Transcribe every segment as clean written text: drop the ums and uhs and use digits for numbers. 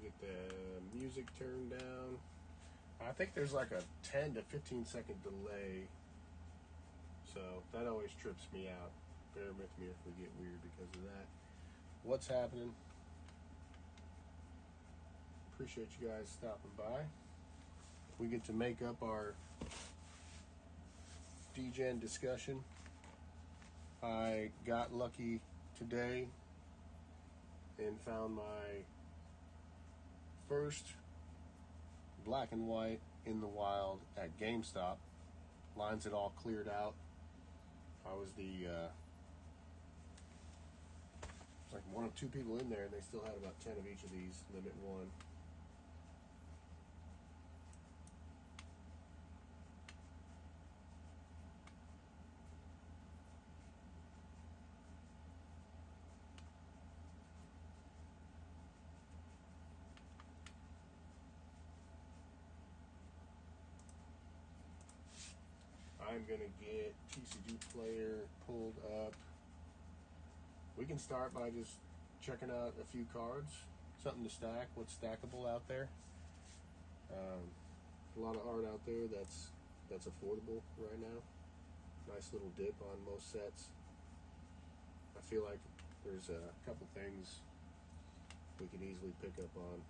get the music turned down. I think there's like a 10 to 15 second delay, so that always trips me out. Bear with me if we get weird because of that. What's happening? Appreciate you guys stopping by. We get to make up our Degen discussion. I got lucky today and found my first black and white in the wild at GameStop. Lines had all cleared out. I was the like one of two people in there, and they still had about 10 of each of these, limit one. I'm going to get TCG Player pulled up. We can start by just checking out a few cards, something to stack, what's stackable out there. A lot of art out there that's affordable right now. Nice little dip on most sets. I feel like there's a couple things we could easily pick up on.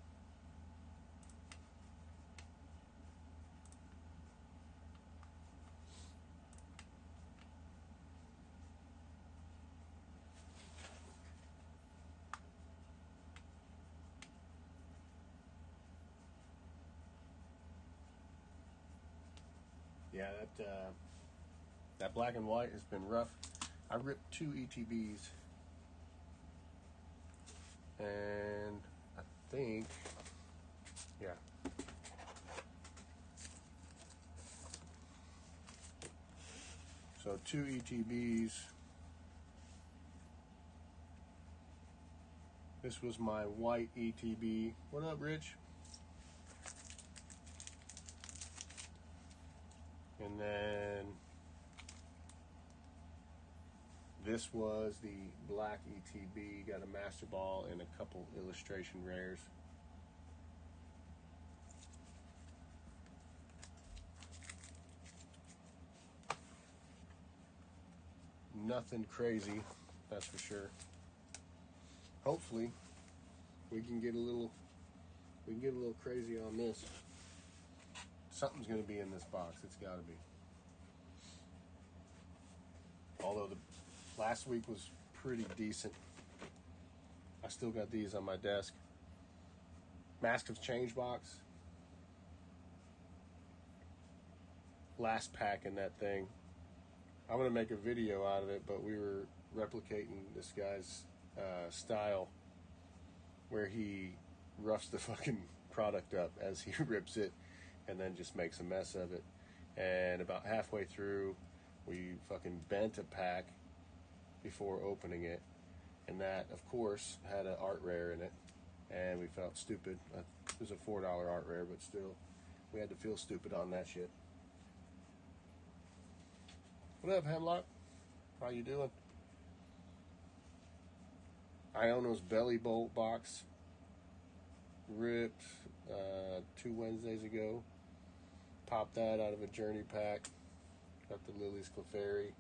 Yeah, that black and white has been rough. I ripped 2 ETBs, and I think, yeah. So 2 ETBs. This was my white ETB. What up, Rich? And then this was the black ETB. Got a master ball and a couple illustration rares. Nothing crazy, that's for sure. Hopefully we can get a little crazy on this. Something's going to be in this box. It's got to be. Although the last week was pretty decent. I still got these on my desk. Mask of Change box. Last pack in that thing. I'm going to make a video out of it, but we were replicating this guy's style where he roughs the fucking product up as he rips it and then just makes a mess of it. And about halfway through, we fucking bent a pack before opening it, and that, of course, had an art rare in it, and we felt stupid. It was a $4 art rare, but still, we had to feel stupid on that shit. What up, Hemlock? How you doing? Iono's Belly Bolt box ripped 2 Wednesdays ago. Popped that out of a Journey pack. Got the Lily's Clefairy.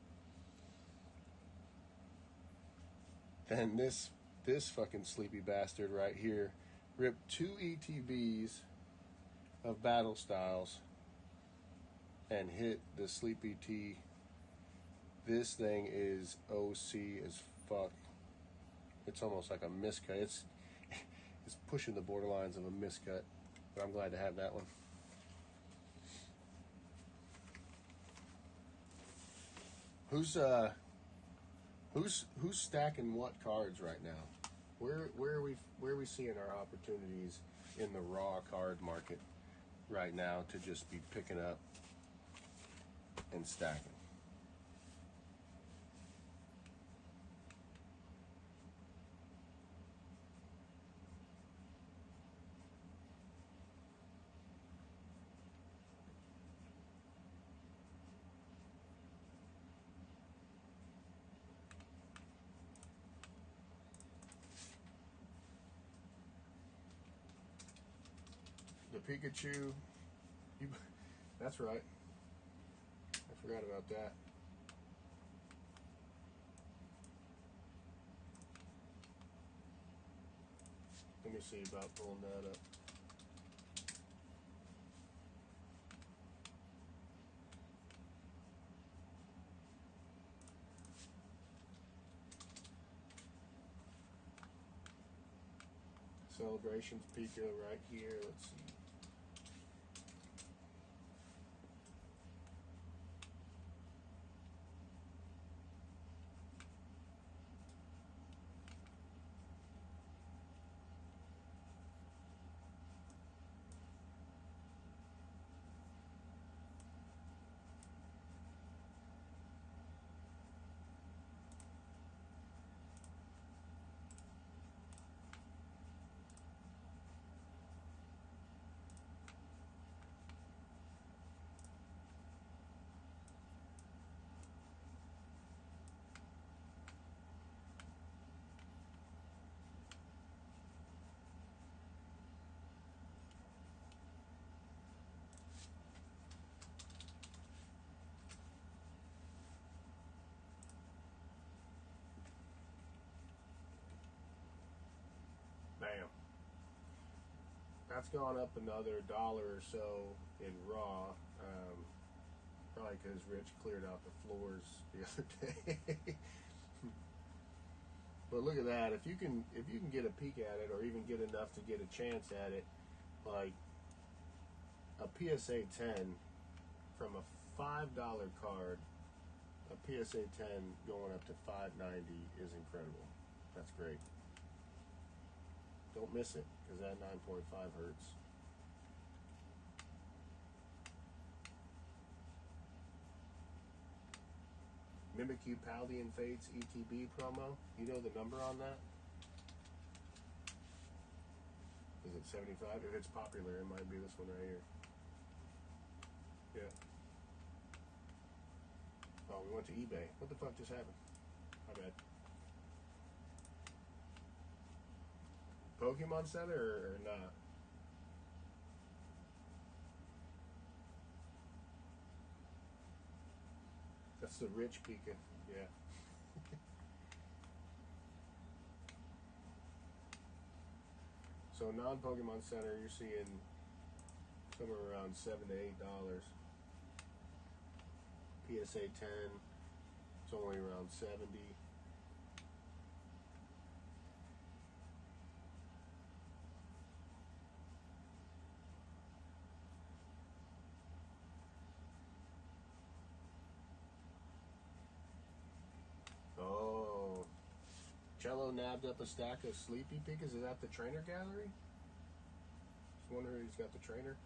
Then this fucking sleepy bastard right here ripped 2 ETBs of Battle Styles and hit the Sleepy T. This thing is OC as fuck. It's almost like a miscut. It's pushing the borderlines of a miscut, but I'm glad to have that one. Who's stacking what cards right now? Where are we seeing our opportunities in the raw card market right now to just be picking up and stacking? Pikachu. You, that's right. I forgot about that. Let me see about pulling that up. Celebrations Pika right here. Let's see. Bam. That's gone up another $1 or so in raw. Probably because Rich cleared out the floors the other day. But look at that. If you can get a peek at it, or even get enough to get a chance at it, like a PSA 10 from a $5 card, a PSA 10 going up to $5.90 is incredible. That's great. Don't miss it, because that 9.5 hurts. Mimikyu Paldean Fates ETB promo. You know the number on that? Is it 75? If it's popular, it might be this one right here. Yeah. Oh, we went to eBay. What the fuck just happened? My bad. Pokemon Center or not? That's the rich Pika. Yeah. So non-Pokemon Center, you're seeing somewhere around $7 to $8. PSA 10, it's only around 70. Oh, Cello nabbed up a stack of Sleepy Pikas. Is that the trainer gallery? Just wonder who's got the trainer.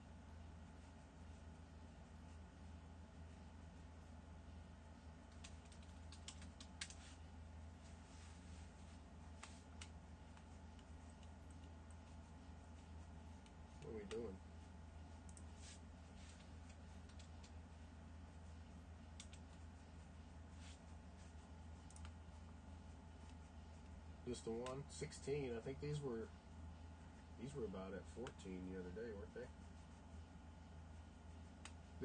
What are we doing? Just the one? 16. I think these were about at 14 the other day, weren't they?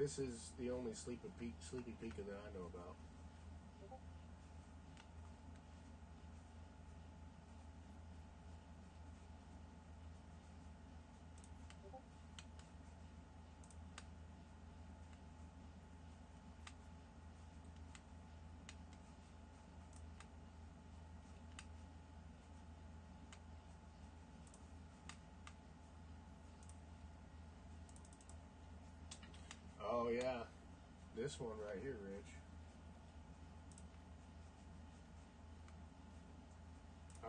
This is the only Sleepy Pika that I know about. Oh yeah, this one right here, Rich. I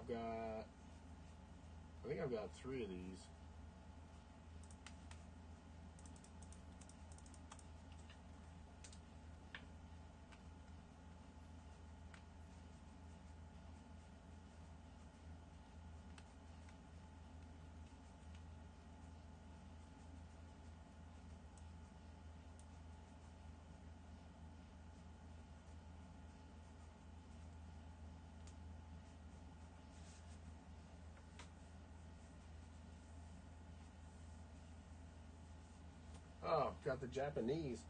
think I've got 3 of these. got the Japanese.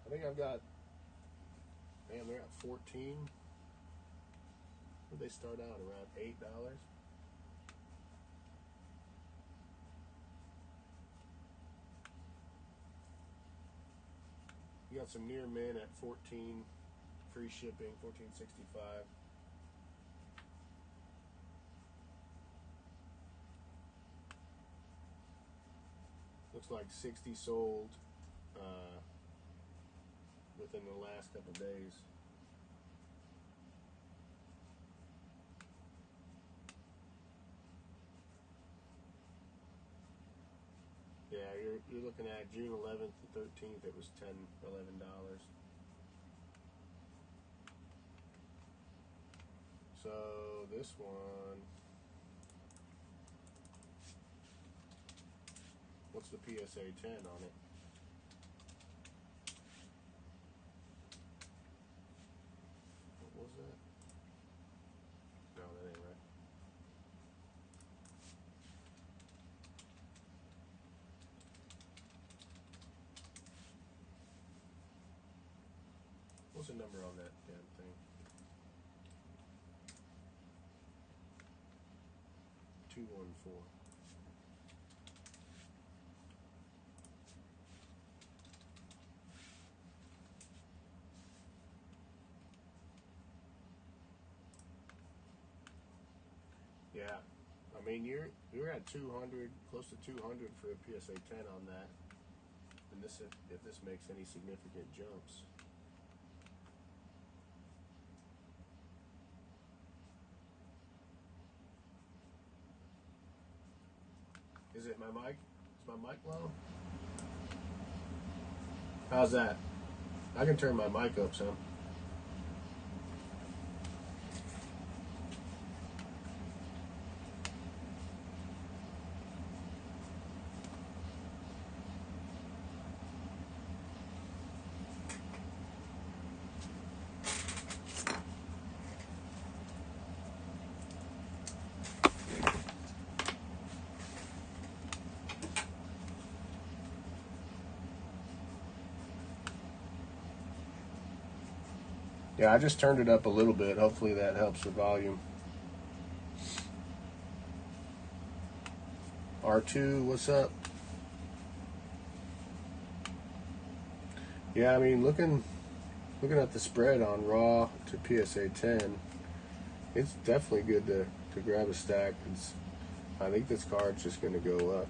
I think I've got, man, they're at 14. Where'd they start out? Around $8. You got some near men at 14, free shipping, 14.65. Looks like 60 sold within the last couple days. Yeah, you're looking at June 11th to 13th. It was $10, $11. So this one, what's the PSA 10 on it? What was that? No, that ain't right. What's the number on that damn thing? 214. Yeah, I mean you're at 200, close to 200 for a PSA 10 on that, and this if this makes any significant jumps. Is it my mic? Is my mic low? How's that? I can turn my mic up some. Yeah, I just turned it up a little bit. Hopefully that helps the volume. R2, what's up? Yeah, I mean, looking at the spread on raw to PSA 10, it's definitely good to grab a stack. I think this card's just going to go up.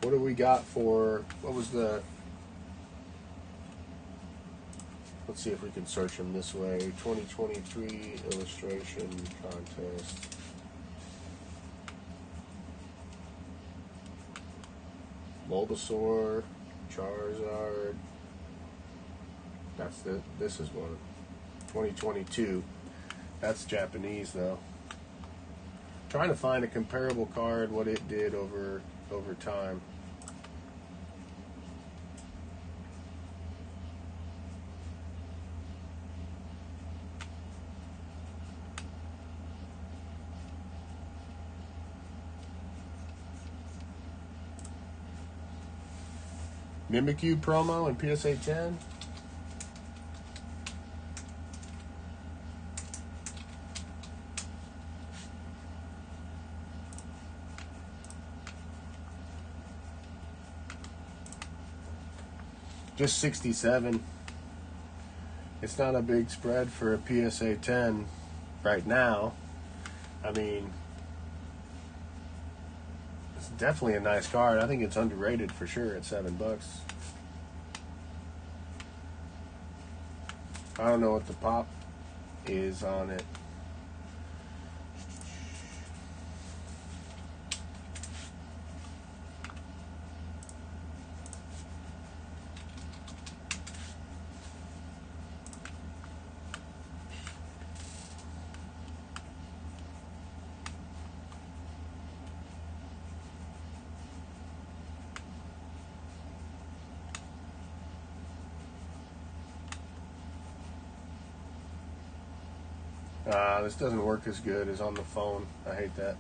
What do we got for, what was the, let's see if we can search them this way. 2023 illustration contest. Bulbasaur, Charizard. This is one. 2022. That's Japanese though. Trying to find a comparable card, what it did over time. Mimikyu promo and PSA 10. Just 67. It's not a big spread for a PSA 10 right now. I mean, it's definitely a nice card. I think it's underrated for sure at $7. I don't know what the pop is on it. This doesn't work as good as on the phone. I hate that.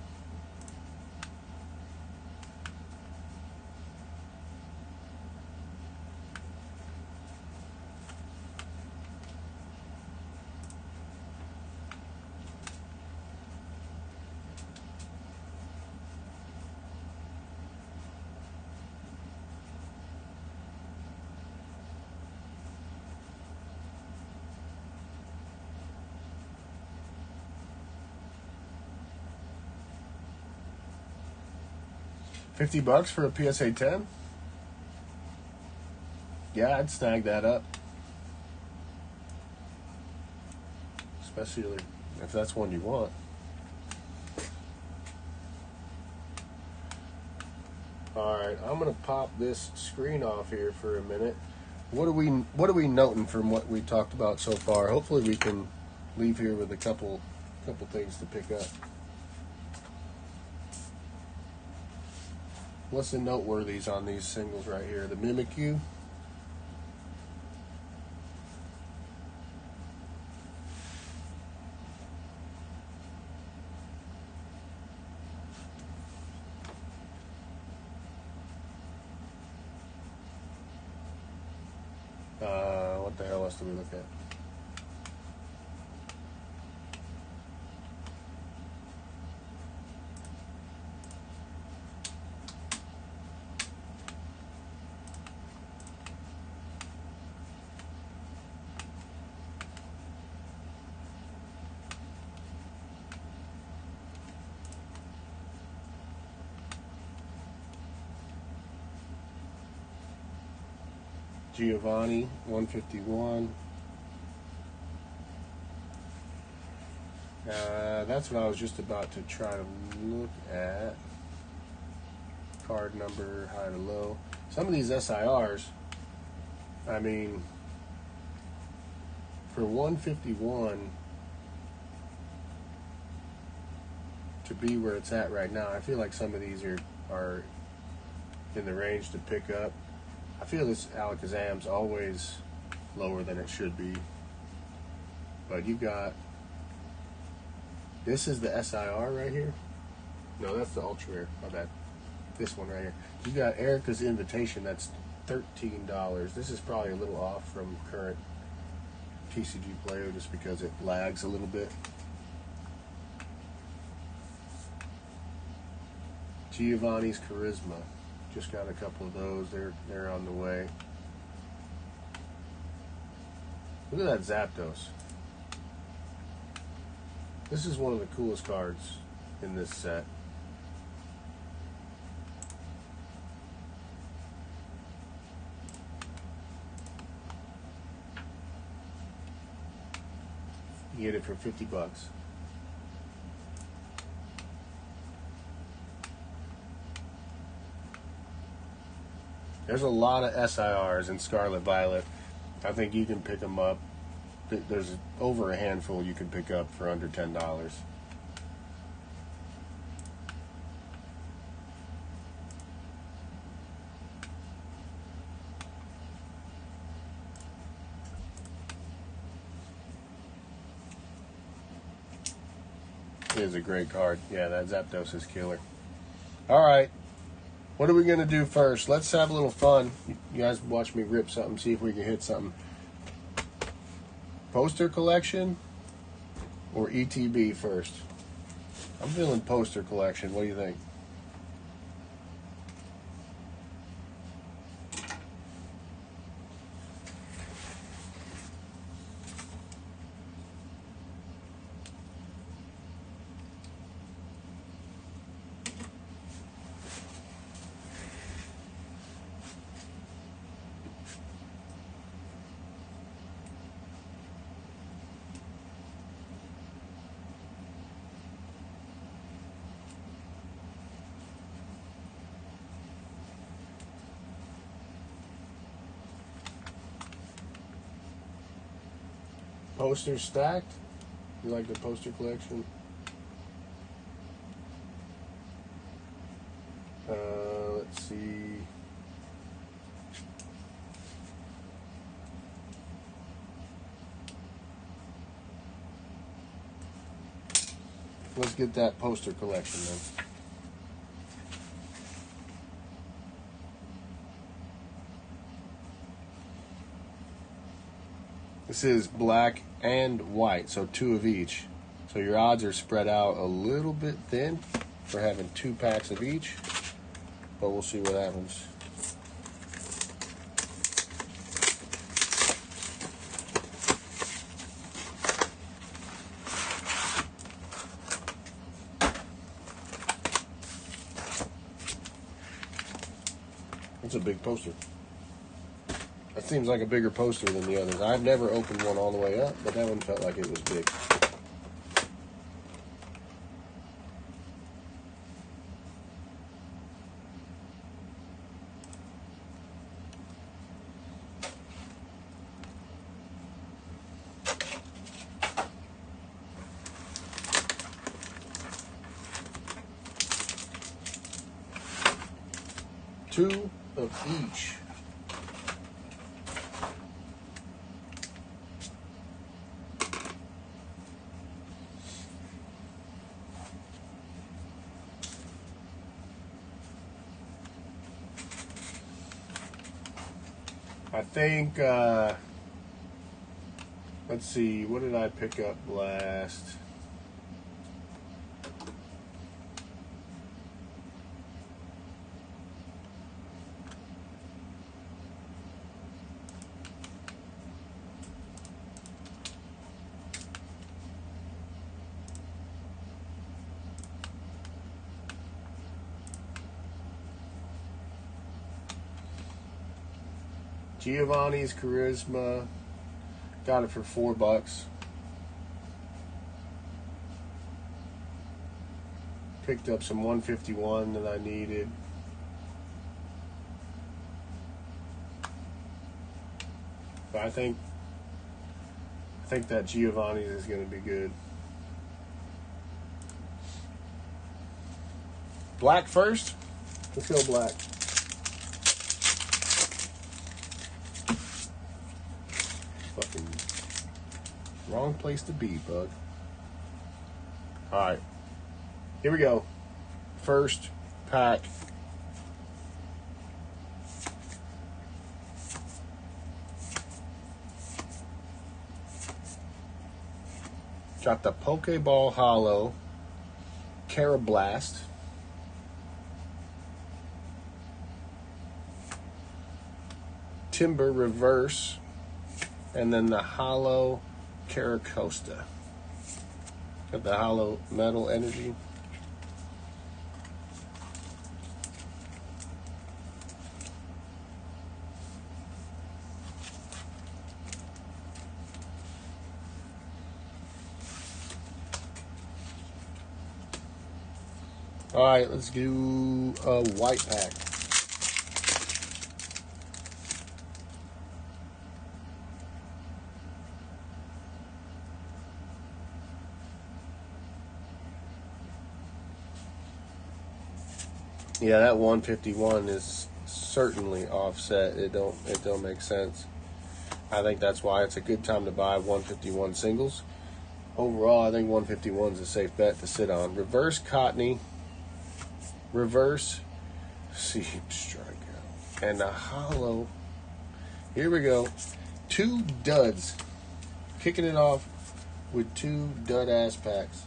$50 for a PSA 10? Yeah, I'd snag that up. Especially if that's one you want. Alright, I'm gonna pop this screen off here for a minute. What are we noting from what we talked about so far? Hopefully we can leave here with a couple things to pick up. What's the noteworthies on these singles right here? The Mimikyu. What the hell else do we look at? Giovanni, 151. That's what I was just about to try to look at. Card number, high to low. Some of these SIRs, I mean, for 151 to be where it's at right now, I feel like some of these are in the range to pick up. I feel this Alakazam's always lower than it should be. But you got, this is the SIR right here. No, that's the Ultra Rare, my bad. This one right here. You got Erica's Invitation, that's $13. This is probably a little off from current TCG Player just because it lags a little bit. Giovanni's Charisma. Just got a couple of those. They're on the way. Look at that Zapdos. This is one of the coolest cards in this set. You get it for $50. There's a lot of SIRs in Scarlet Violet. I think you can pick them up. There's over a handful you can pick up for under $10. It is a great card. Yeah, that Zapdos is killer. All right. What are we going to do first? Let's have a little fun. You guys watch me rip something, see if we can hit something. Poster collection or ETB first? I'm feeling poster collection. What do you think? Posters stacked? You like the poster collection? Let's see. Let's get that poster collection then. This is black and white, so 2 of each. So your odds are spread out a little bit thin for having 2 packs of each, but we'll see what happens. That's a big poster. That seems like a bigger poster than the others. I've never opened one all the way up, but that one felt like it was big. Two of each. I think, let's see, what did I pick up last? Giovanni's Charisma. Got it for $4. Picked up some 151 that I needed. But I think that Giovanni's is going to be good. Black first. Let's go black. Fucking wrong place to be, bud. Alright. Here we go. First pack. Got the Pokeball Hollow, Carablast, Timber Reverse, and then the Hollow Caracosta. Got the Hollow Metal Energy. All right, let's do a white pack. Yeah, that 151 is certainly offset. It don't make sense. I think that's why it's a good time to buy 151 singles. Overall, I think 151 is a safe bet to sit on. Reverse Cottony. Reverse Seed Strikeout. And a Hollow. Here we go. Two duds. Kicking it off with two dud-ass packs.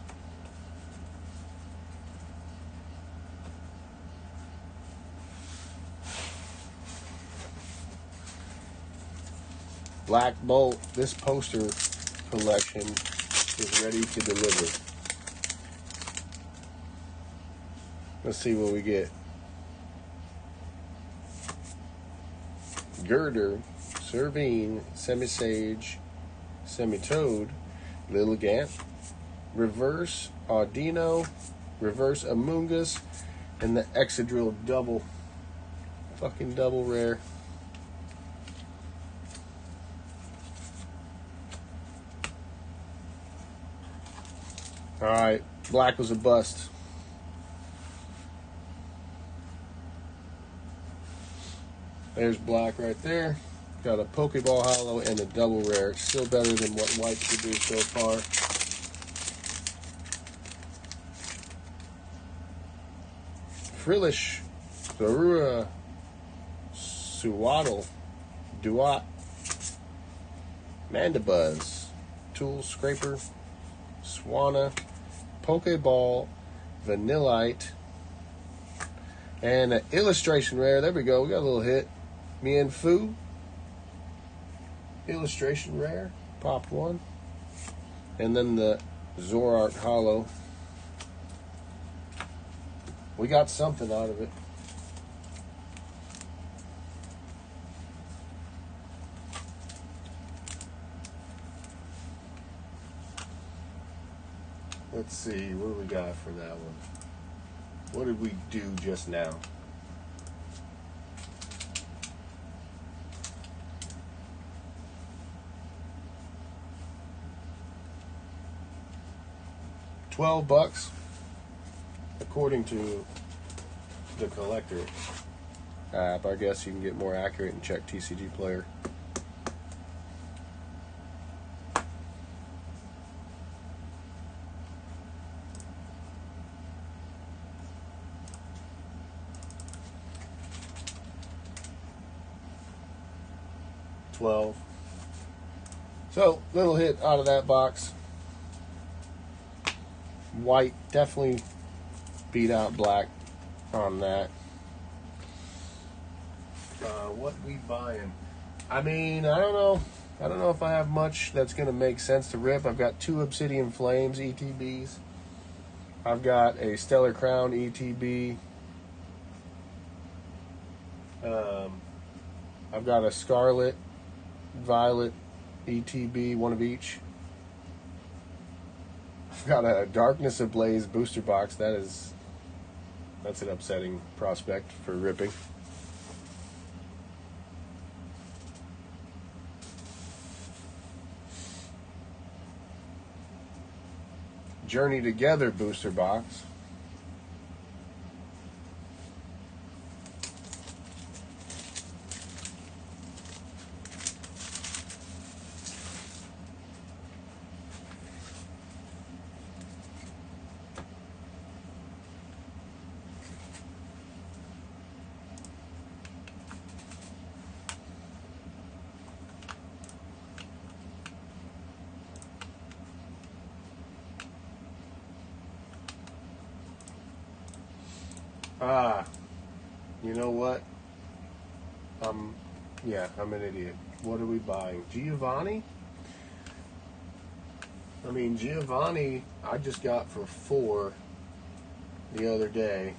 Black Bolt. This poster collection is ready to deliver. Let's see what we get. Girder, Servine, Semisage, Semitoad, Lilligant, Reverse Audino, Reverse Amoonguss, and the Excadrill double. Fucking double rare. Alright, black was a bust. There's black right there. Got a Pokeball Hollow and a double rare. Still better than what white could do so far. Frillish, Zorua, Suwaddle, Duat, Mandibuzz, Tool Scraper, Swanna, Pokeball, Vanillite, and an illustration rare. There we go. We got a little hit. Mienfoo. Illustration rare. Popped one. And then the Zoroark Hollow. We got something out of it. Let's see, what do we got for that one? What did we do just now? $12, according to the collector app. I guess you can get more accurate and check TCG Player. $12. So, little hit out of that box. White definitely beat out black on that. What we buying? I mean, I don't know. I don't know if I have much that's going to make sense to rip. I've got 2 Obsidian Flames ETBs. I've got a Stellar Crown ETB. I've got a Scarlet, Violet ETB, one of each. I've got a Darkness Ablaze booster box. That's an upsetting prospect for ripping. Journey Together booster box. You know what? Yeah, I'm an idiot. What are we buying? Giovanni? I mean, Giovanni, I just got for 4 the other day.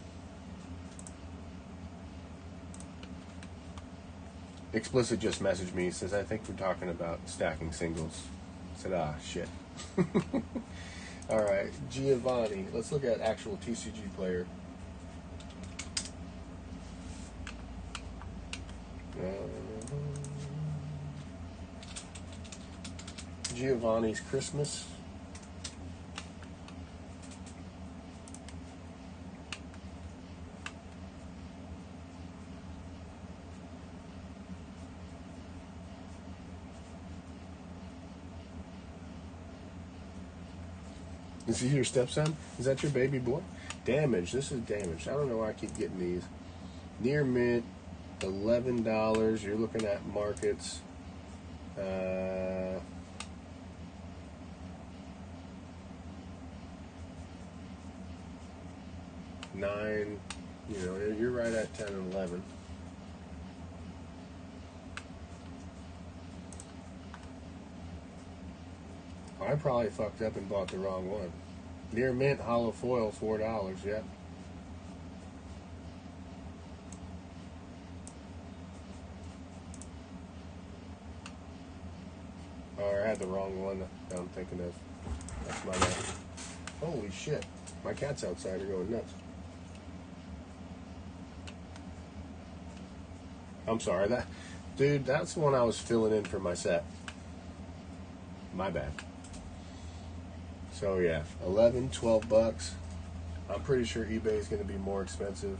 Explicit just messaged me, says, I think we're talking about stacking singles. I said, shit. Alright, Giovanni. Let's look at actual TCG Player. Giovanni's Christmas. Is he your stepson? Is that your baby boy? Damage. This is damage. I don't know why I keep getting these. Near mint, $11. You're looking at markets. 9. You know, you're right at 10 and 11. I probably fucked up and bought the wrong one. Near mint, hollow foil, $4. Yep. I had the wrong one that I'm thinking of. That's my bad. Holy shit. My cats outside are going nuts. I'm sorry. Dude, that's the one I was filling in for my set. My bad. So yeah, 11, $12. I'm pretty sure eBay is going to be more expensive.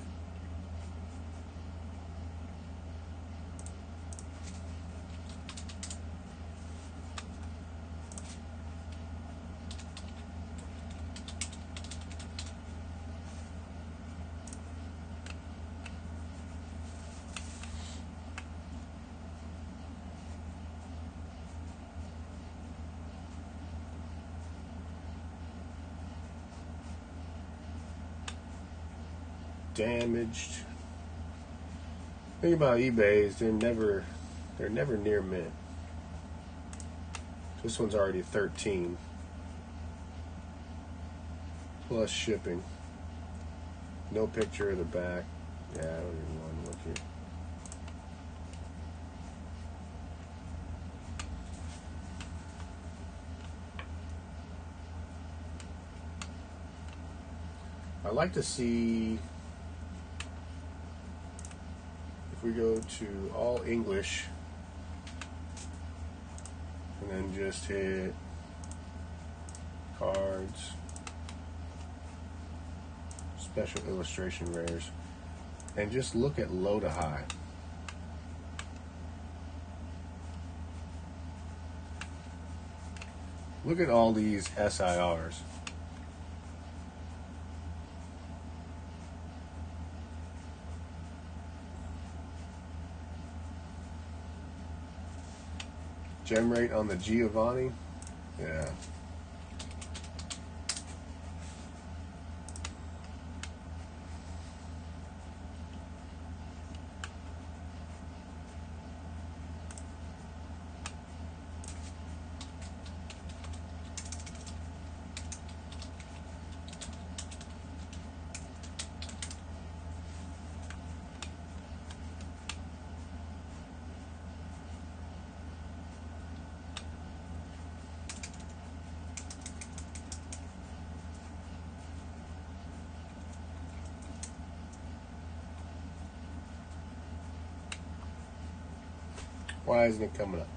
Damaged. Thing about eBay is they're never near mint. This one's already 13 plus shipping. No picture of the back. Yeah, I don't even want to look here. I like to see if we go to all English and then just hit cards, special illustration rares, and just look at low to high. Look at all these SIRs. Gem rate on the Giovanni, yeah. Why isn't it coming up?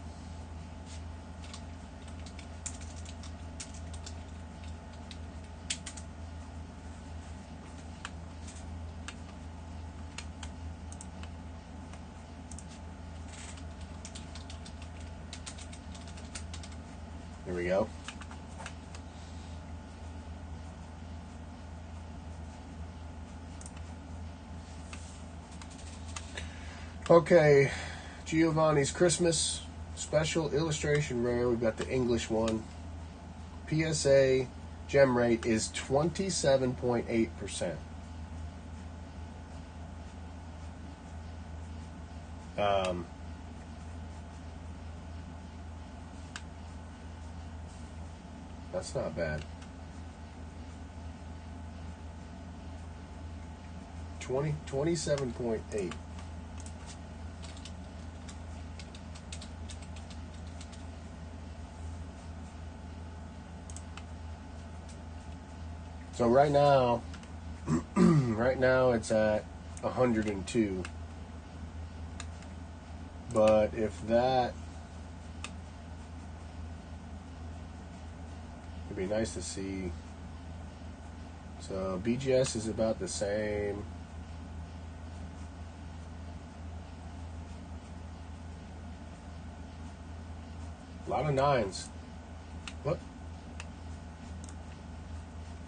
There we go. Okay, Giovanni's Christmas special illustration rare. We've got the English one. PSA gem rate is 27.8%. That's not bad. 27.8. So right now, it's at 102. But if that, it'd be nice to see. So BGS is about the same. A lot of nines. What?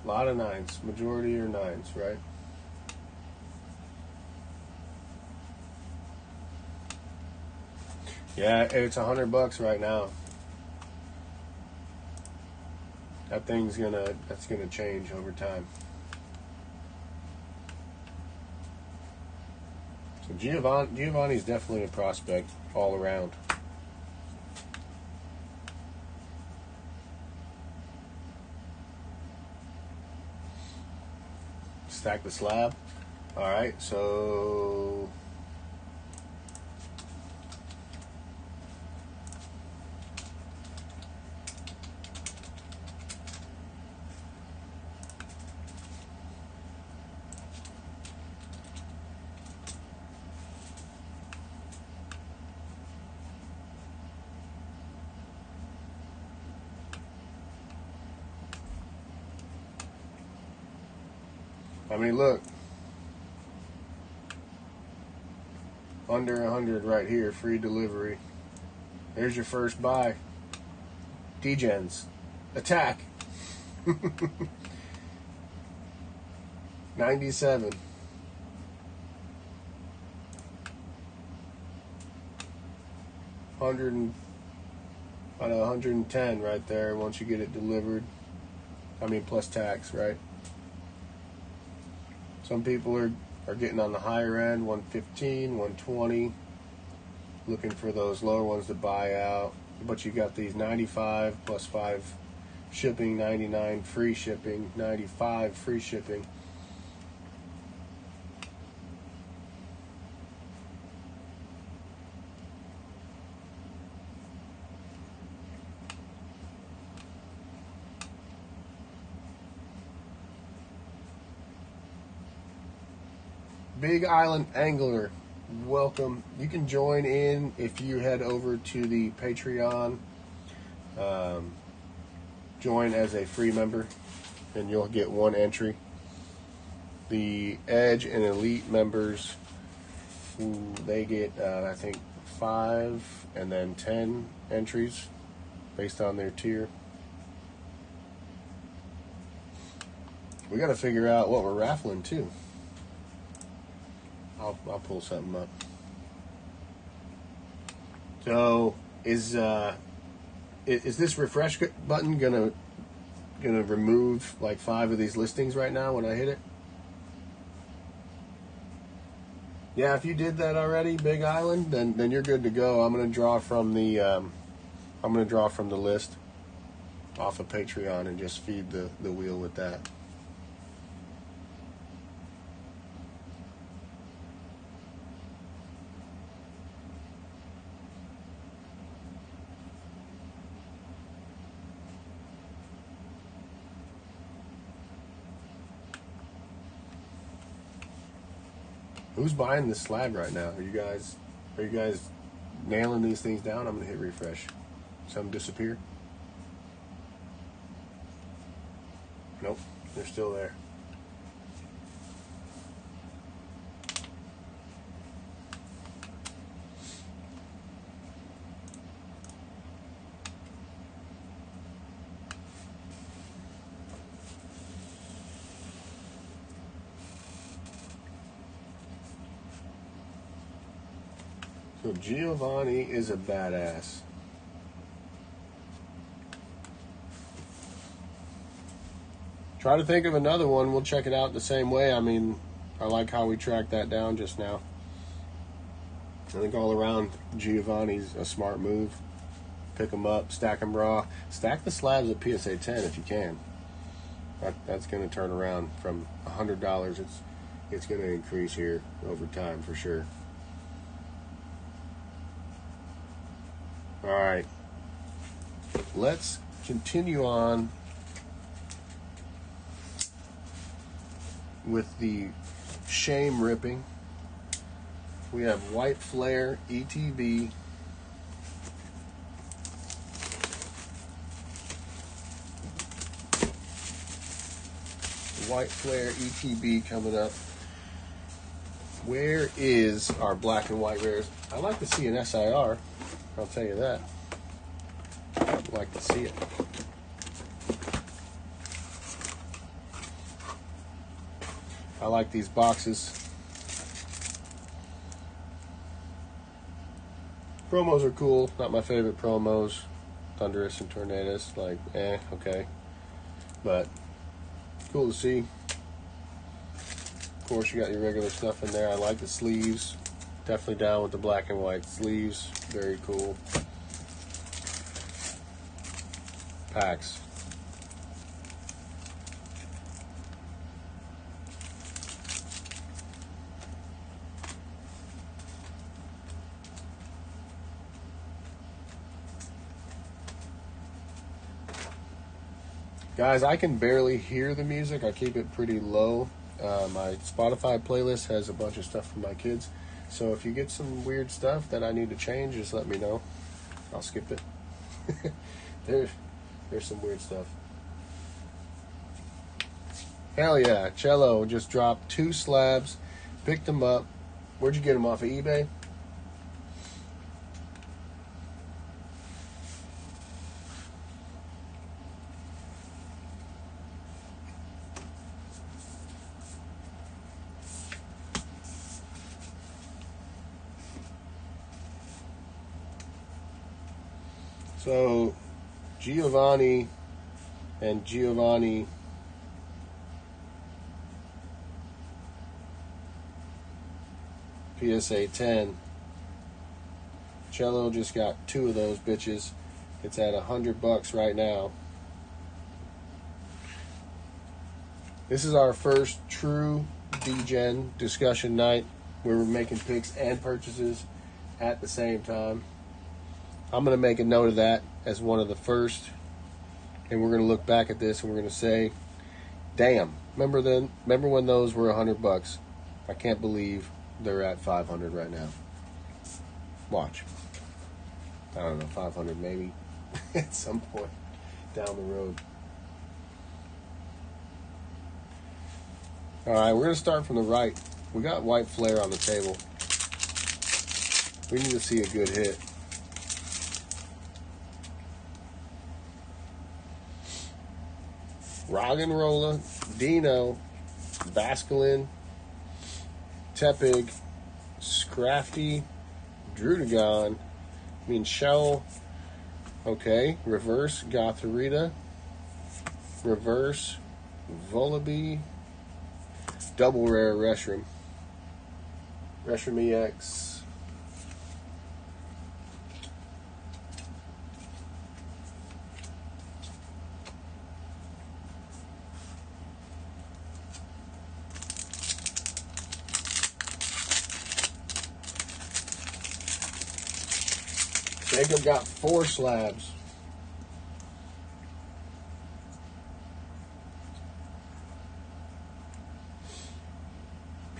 A lot of nines. Majority are nines, right? Yeah, it's $100 right now. That's gonna change over time. So Giovanni's definitely a prospect all around. Stack the slab. All right, so I mean, look, under 100 right here, free delivery. There's your first buy. Degens, attack. 97. About 110 right there once you get it delivered. I mean, plus tax, right? Some people are getting on the higher end, 115, 120, looking for those lower ones to buy out. But you got these 95 plus 5 shipping, 99 free shipping, 95 free shipping. Big Island Angler, welcome. You can join in if you head over to the Patreon. Join as a free member, and you'll get 1 entry. The Edge and Elite members, they get, I think, 5 and then 10 entries based on their tier. We got to figure out what we're raffling too. I'll pull something up. So is this refresh button gonna remove like 5 of these listings right now when I hit it? Yeah, if you did that already, Big Island, then you're good to go. I'm gonna draw from the list off of Patreon and just feed the wheel with that. Who's buying this slab right now? Are you guys nailing these things down? I'm gonna hit refresh. Some disappear? Nope, they're still there. So Giovanni is a badass. Try to think of another one. We'll check it out the same way. I mean, I like how we tracked that down just now. I think all around, Giovanni's a smart move. Pick them up, stack them raw. Stack the slabs at PSA 10 if you can. That's going to turn around from $100. It's going to increase here over time for sure. All right, let's continue on with the shame ripping. We have White Flare ETB. White Flare ETB coming up. Where is our black and white rares? I like to see an SIR. I'll tell you that. I'd like to see it. I like these boxes. Promos are cool. Not my favorite promos. Thunderous and Tornadus. Like, okay. But, cool to see. Of course, you got your regular stuff in there. I like the sleeves. Definitely down with the black and white sleeves. Very cool. Packs. Guys, I can barely hear the music. I keep it pretty low. My Spotify playlist has a bunch of stuff for my kids. So if you get some weird stuff that I need to change, just let me know. I'll skip it. There's some weird stuff. Hell yeah. Cello just dropped 2 slabs. Picked them up. Where'd you get them, off of eBay? So, Giovanni and Giovanni PSA 10. Cello just got 2 of those bitches. It's at $100 right now. This is our first true Degen discussion night where we're making picks and purchases at the same time. I'm going to make a note of that as one of the first, and we're going to look back at this and we're going to say, damn, remember when those were $100? I can't believe they're at 500 right now. Watch. I don't know, 500 maybe at some point down the road. Alright, we're going to start from the right. We got white flare on the table. We need to see a good hit. Roggenrola, Dino, Basculin, Tepig, Scrafty, Drudagon, Minshell, okay, reverse Gotharita, reverse Volibee, double rare Reshiram, Reshiram EX. Jacob got 4 slabs.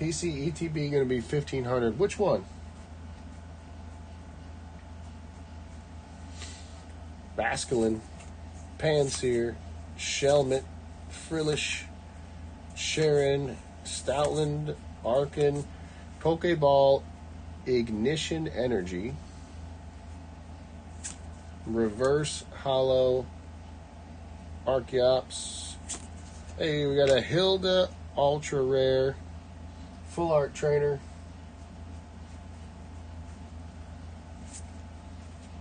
PC ETB going to be 1,500. Which one? Basculin, Panseer, Shelmet, Frillish, Sharon, Stoutland, Arkin, Pokeball, Ignition Energy, Reverse Hollow, Archeops. Hey, we got a Hilda Ultra Rare, Full Art Trainer,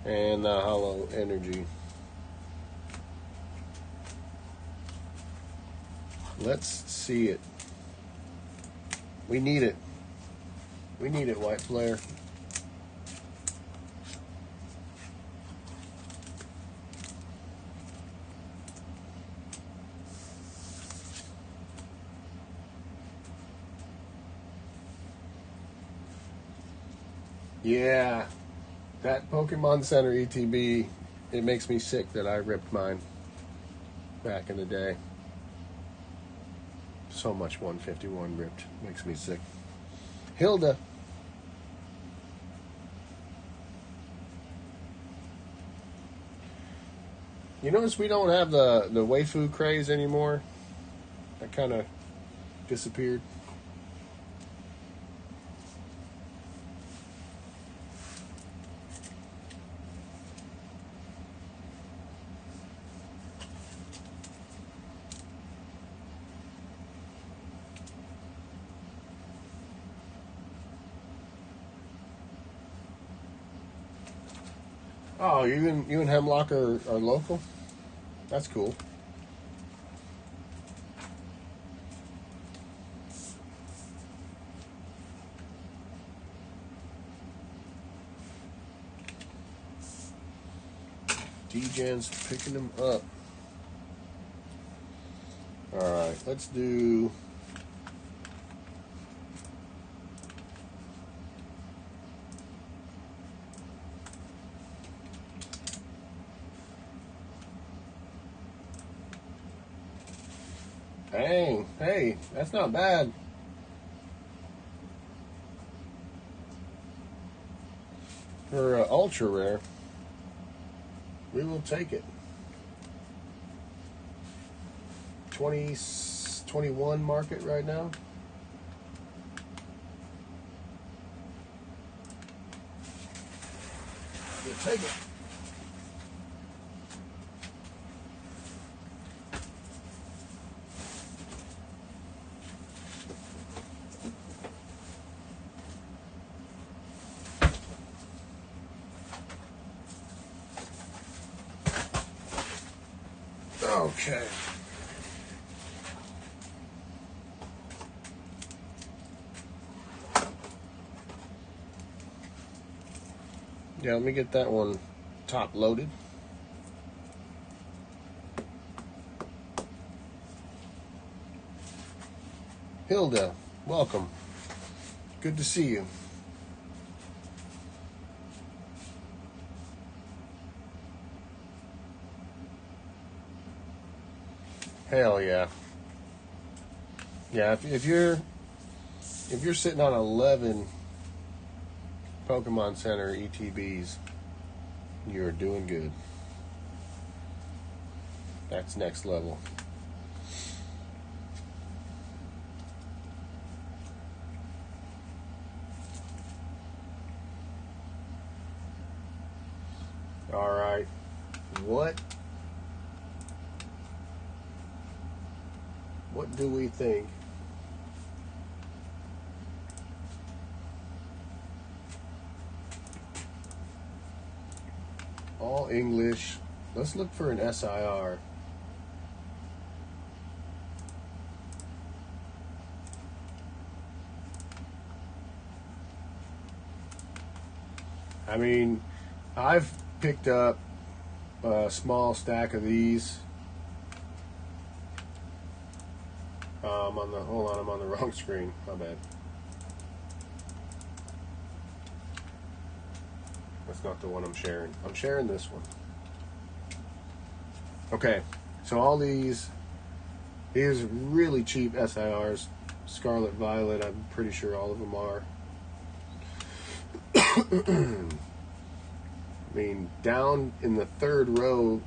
and the Hollow Energy. Let's see it. We need it. We need it, white flare. Yeah, that Pokemon Center ETB, it makes me sick that I ripped mine back in the day. So much 151 ripped. Makes me sick. Hilda. You notice we don't have the waifu craze anymore? That kind of disappeared. Oh, you and Hemlock are local? That's cool. Degen's picking them up. Alright, let's do... Dang, hey, that's not bad. For ultra rare, we will take it. 21 market right now. We'll take it. Okay. Yeah, let me get that one top loaded. Hilda, welcome. Good to see you. Hell yeah. Yeah, if you're if you're sitting on 11 Pokemon Center ETBs, you're doing good. That's next level. All right. What do we think all English? Let's look for an SIR. I mean, I've picked up a small stack of these. Hold on, I'm on the wrong screen. My bad. That's not the one I'm sharing. I'm sharing this one. Okay, so all these really cheap SIRs. Scarlet Violet, I'm pretty sure all of them are. I mean, down in the third row,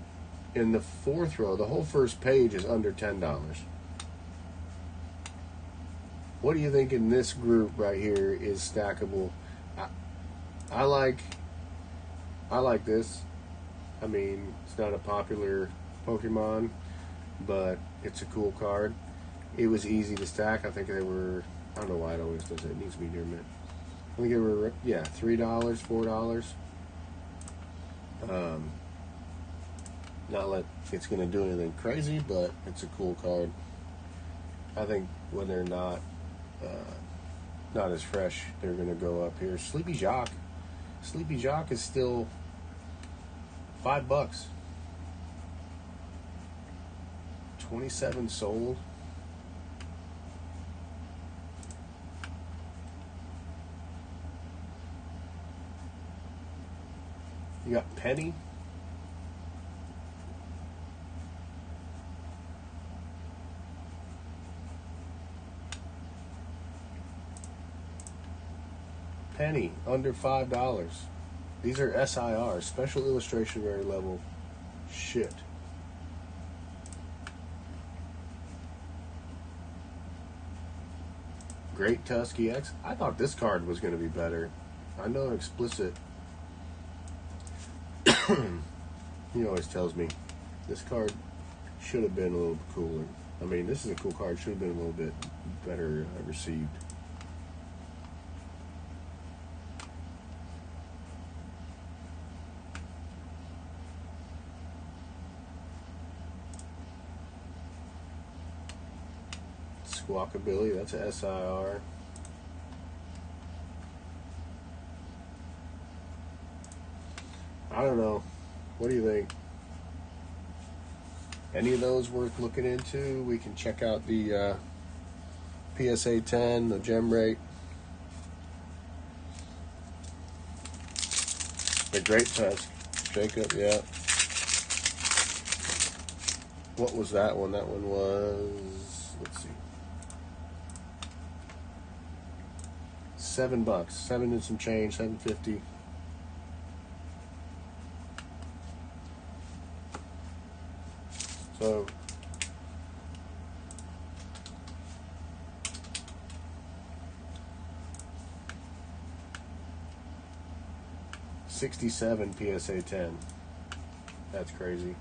in the fourth row, the whole first page is under $10. What do you think in this group right here is stackable? I like this. I mean, it's not a popular Pokemon, but it's a cool card. It was easy to stack. I think they were, I don't know why it always does it. It needs to be near mint. I think they were, yeah, $3, $4. Not like it's going to do anything crazy, but it's a cool card. I think when they're not as fresh, they're going to go up here. Sleepy Jock. Sleepy Jock is still $5. 27 sold. You got Penny. Penny, under $5. These are SIR, special illustration rare level shit. Great Tusk EX. I thought this card was going to be better. I know Explicit. He always tells me this card should have been a little cooler. I mean, this is a cool card. Should have been a little bit better received. Squawkabilly, that's a SIR. I don't know. What do you think? Any of those worth looking into? We can check out the PSA 10, the gem rate. The Great Tusk. Jacob, yeah. What was that one? That one was, let's see, $7. 7 and some change, $7.50. So $67 PSA 10. That's crazy.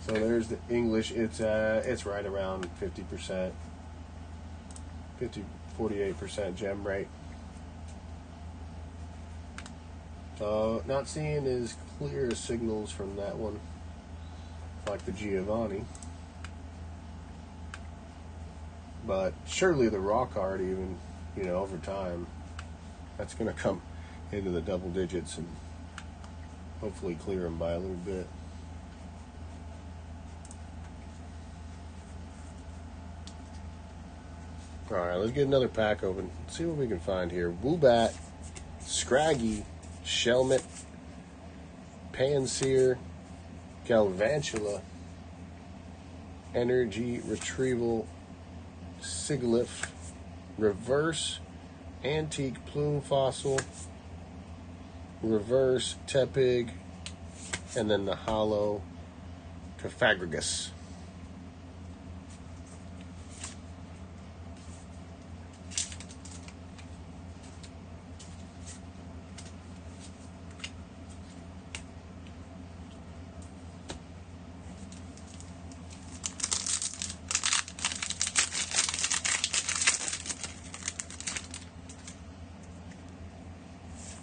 So there's the English. It's right around 50%, 48% gem rate. Not seeing as clear signals from that one, like the Giovanni. But surely the raw card, even over time, that's going to come into the double digits and hopefully clear them by a little bit. Alright, let's get another pack open. See what we can find here. Woobat Scraggy, Shelmet, Panseer, Galvantula, Energy Retrieval, Sigilyph, Reverse, Antique Plume Fossil, Reverse Tepig, and then the Hollow Cofagrigus.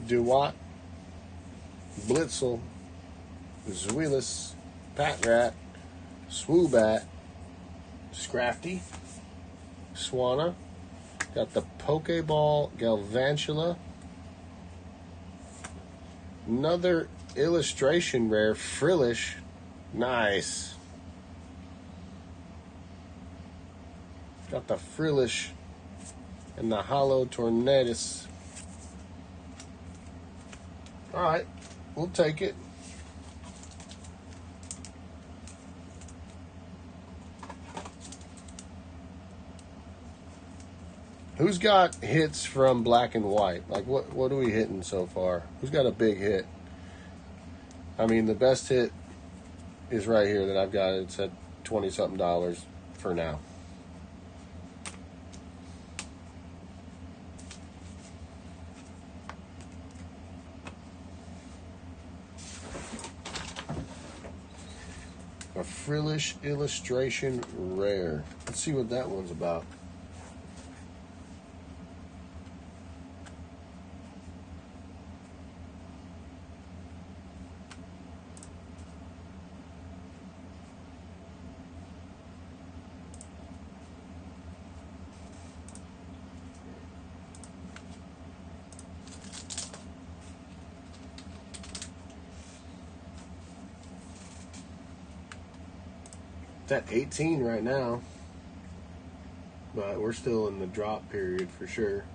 Duat, Blitzel, Zweilous, Patrat, Swoobat, Scrafty, Swanna. Got the Pokeball Galvantula. Another illustration rare, Frillish. Nice. Got the Frillish and the Hollow Tornadus. All right, we'll take it. Who's got hits from Black and White? Like, what are we hitting so far? Who's got a big hit? I mean, the best hit is right here that I've got. It's at $20-something for now. A Frillish illustration rare. Let's see what that one's about. It's at 18 right now, but we're still in the drop period for sure.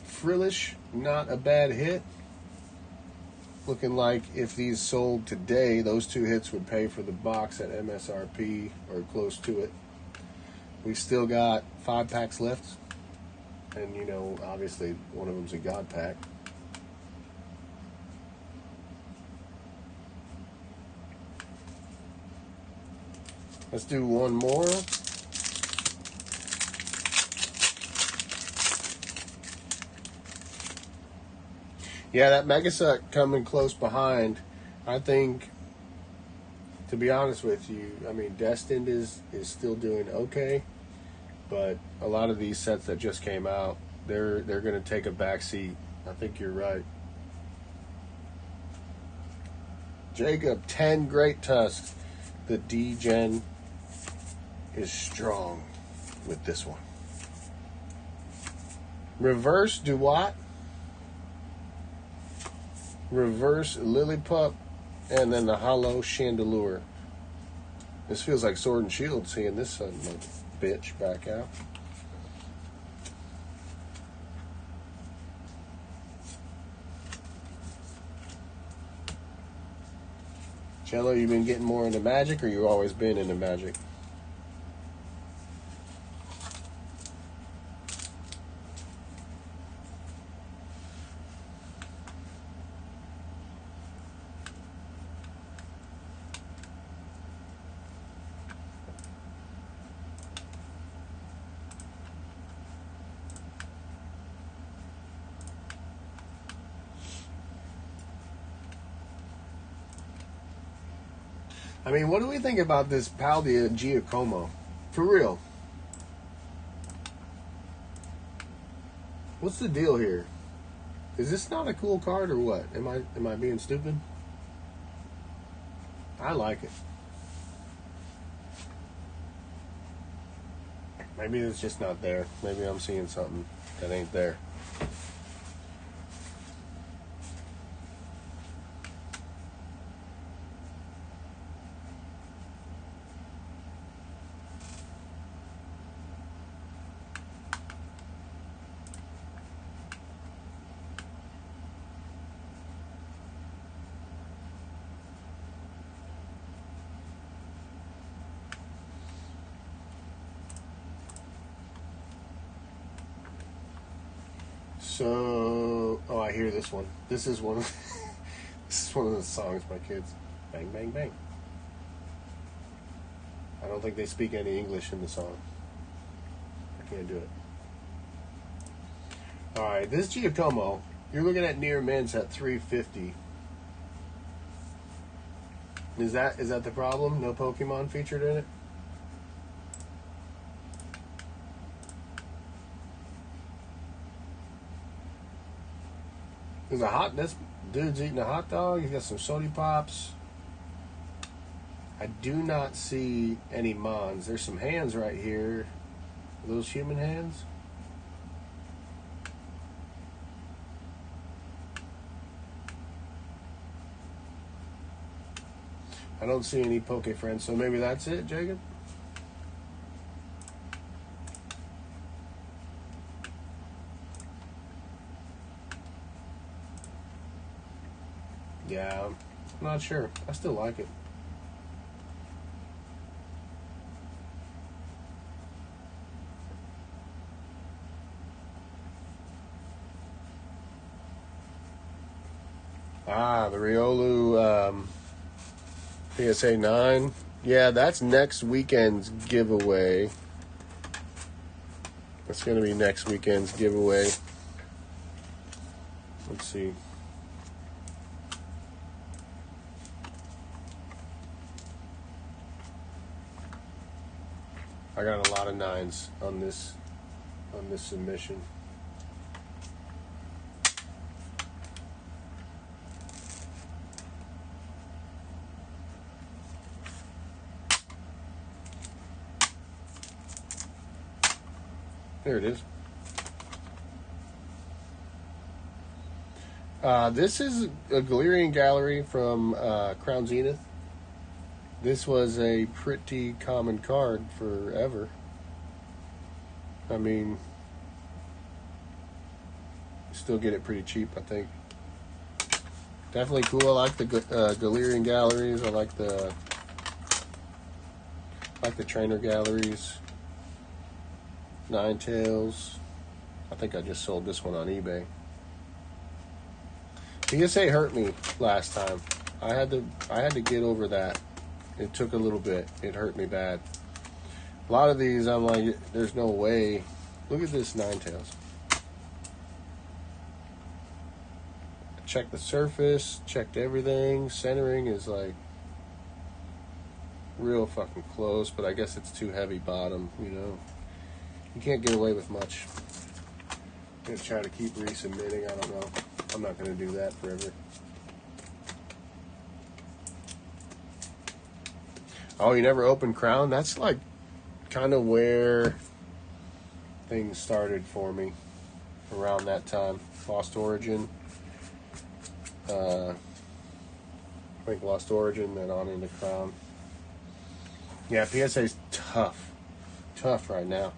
Frillish, not a bad hit. Looking like if these sold today, those two hits would pay for the box at MSRP or close to it. We still got 5 packs left, and you know, obviously one of them's a God pack. Let's do one more. Yeah, that Megasuck coming close behind. I think, to be honest with you, I mean, Destined is still doing okay, but a lot of these sets that just came out, they're going to take a back seat. I think you're right. Jacob, 10 Great Tusks. The Degen is strong with this one. Reverse Duat, Reverse Lillipup, and then the Hollow Chandelure. This feels like Sword and Shield seeing this son of a bitch back out. Cello, you been getting more into Magic, or you always been into Magic? I mean, what do we think about this Paldea Giacomo? For real. What's the deal here? Is this not a cool card or what? Am I being stupid? I like it. Maybe it's just not there. Maybe I'm seeing something that ain't there. So, oh, I hear this one. This is one of this is one of the songs my kids. Bang, bang, bang. I don't think they speak any English in the song. I can't do it. All right, this Giacomo, you're looking at near mints at 350. Is that the problem? No Pokemon featured in it? This dude's eating a hot dog. He's got some sody pops. I do not see any Mons. There's some hands right here. Are those human hands? I don't see any Poke Friends, so maybe that's it, Jacob? Yeah, I'm not sure. I still like it. Ah, the Riolu PSA 9. Yeah, that's next weekend's giveaway. That's going to be next weekend's giveaway. Let's see. I got a lot of 9s on this submission. There it is. This is a Galarian Gallery from Crown Zenith. This was a pretty common card forever. I mean, still get it pretty cheap, I think. Definitely cool. I like the Galarian Galleries. I like the trainer galleries. Ninetales. I think I just sold this one on eBay. PSA hurt me last time. I had to get over that. It took a little bit. It hurt me bad. A lot of these, I'm like, there's no way. Look at this Ninetales. Checked the surface, checked everything. Centering is like real fucking close, but I guess it's too heavy bottom, you know. You can't get away with much. I'm going to try to keep resubmitting. I don't know. I'm not going to do that forever. Oh, you never opened Crown? That's like kind of where things started for me around that time. Lost Origin. I think Lost Origin, then on into Crown. Yeah, PSA's tough. Tough right now.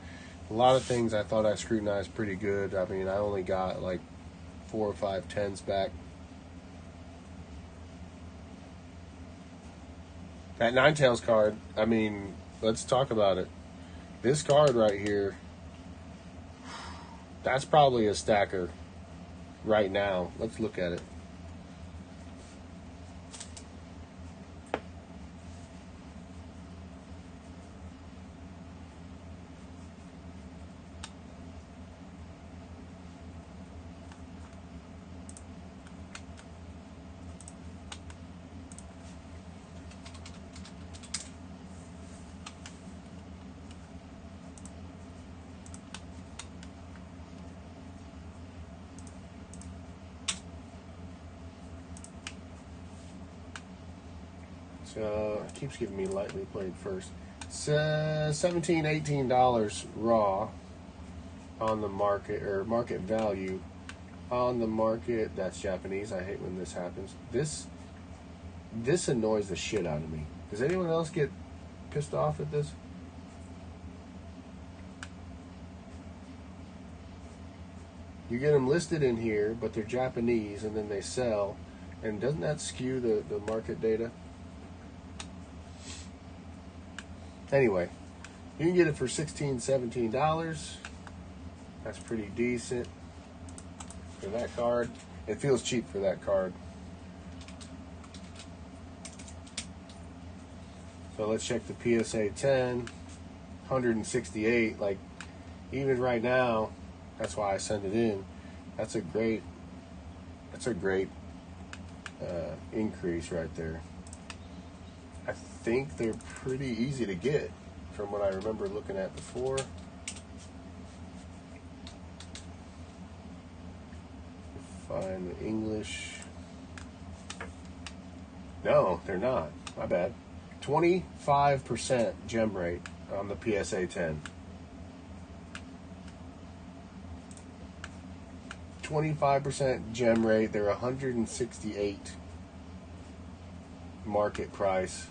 A lot of things I thought I scrutinized pretty good. I mean, I only got like 4 or 5 10s back. That Ninetales card, I mean, let's talk about it. This card right here, that's probably a stacker right now. Let's look at it. So it keeps giving me lightly played first. It's $17, $18 raw on the market, or market value on the market. That's Japanese. I hate when this happens. This annoys the shit out of me. Does anyone else get pissed off at this? You get them listed in here, but they're Japanese, and then they sell. And doesn't that skew the market data? Anyway, you can get it for $16, $17. That's pretty decent. for that card. It feels cheap for that card. So let's check the PSA 10, 168. Like, even right now, that's why I sent it in. That's a great increase right there. I think they're pretty easy to get from what I remember looking at before. Find the English. No, they're not. My bad. 25% gem rate on the PSA 10. 25% gem rate. They're 168 market price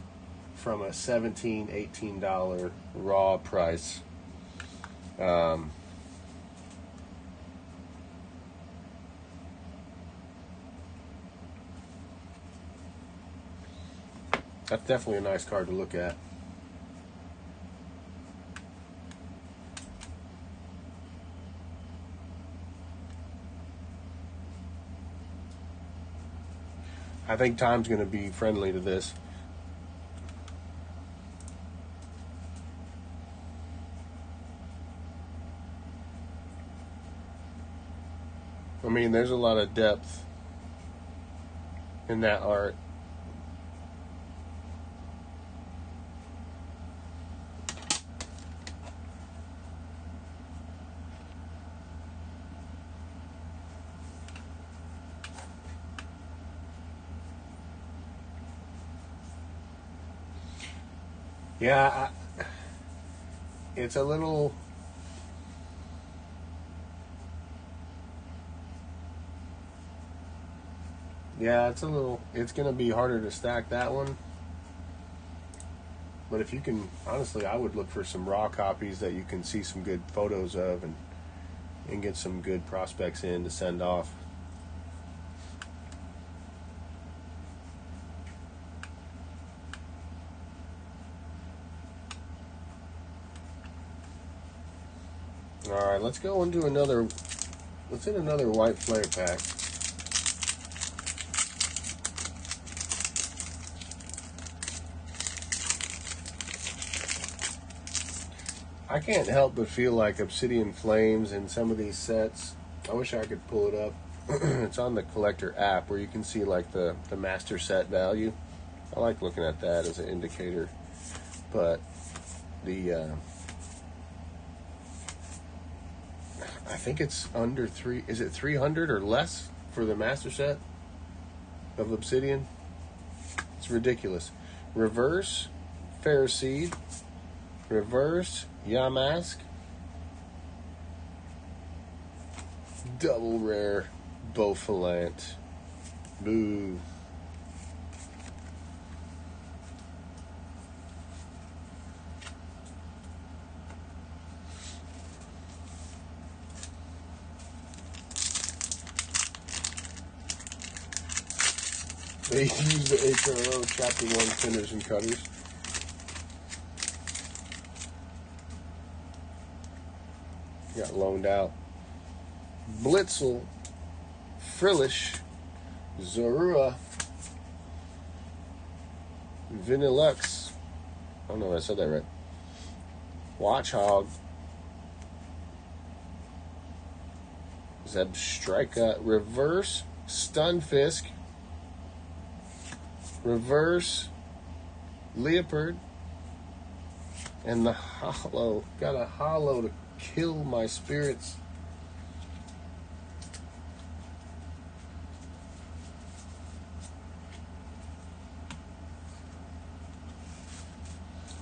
from a $17, $18 raw price. That's definitely a nice card to look at. I think time's going to be friendly to this. I mean, there's a lot of depth in that art. Yeah, it's a little... Yeah, it's going to be harder to stack that one. But if you can, honestly, I would look for some raw copies that you can see some good photos of and get some good prospects in to send off. Alright, let's go into another, let's hit another white flare pack. I can't help but feel like Obsidian Flames in some of these sets. I wish I could pull it up. It's on the collector app where you can see like the master set value. I like looking at that as an indicator. But the I think it's under three. Is it 300 or less for the master set of Obsidian? It's ridiculous. Reverse Pharisee, reverse Yamask, double rare Beaufilant. Boo. They use the HRO Chapter 1 thinners and cutters. Got loaned out. Blitzel, Frillish, Zorua, Vinilux. I don't know if I said that right. Watchhog, Zebstrika, reverse Stunfisk, reverse Leopard, and the hollow. Got a hollow to kill my spirits.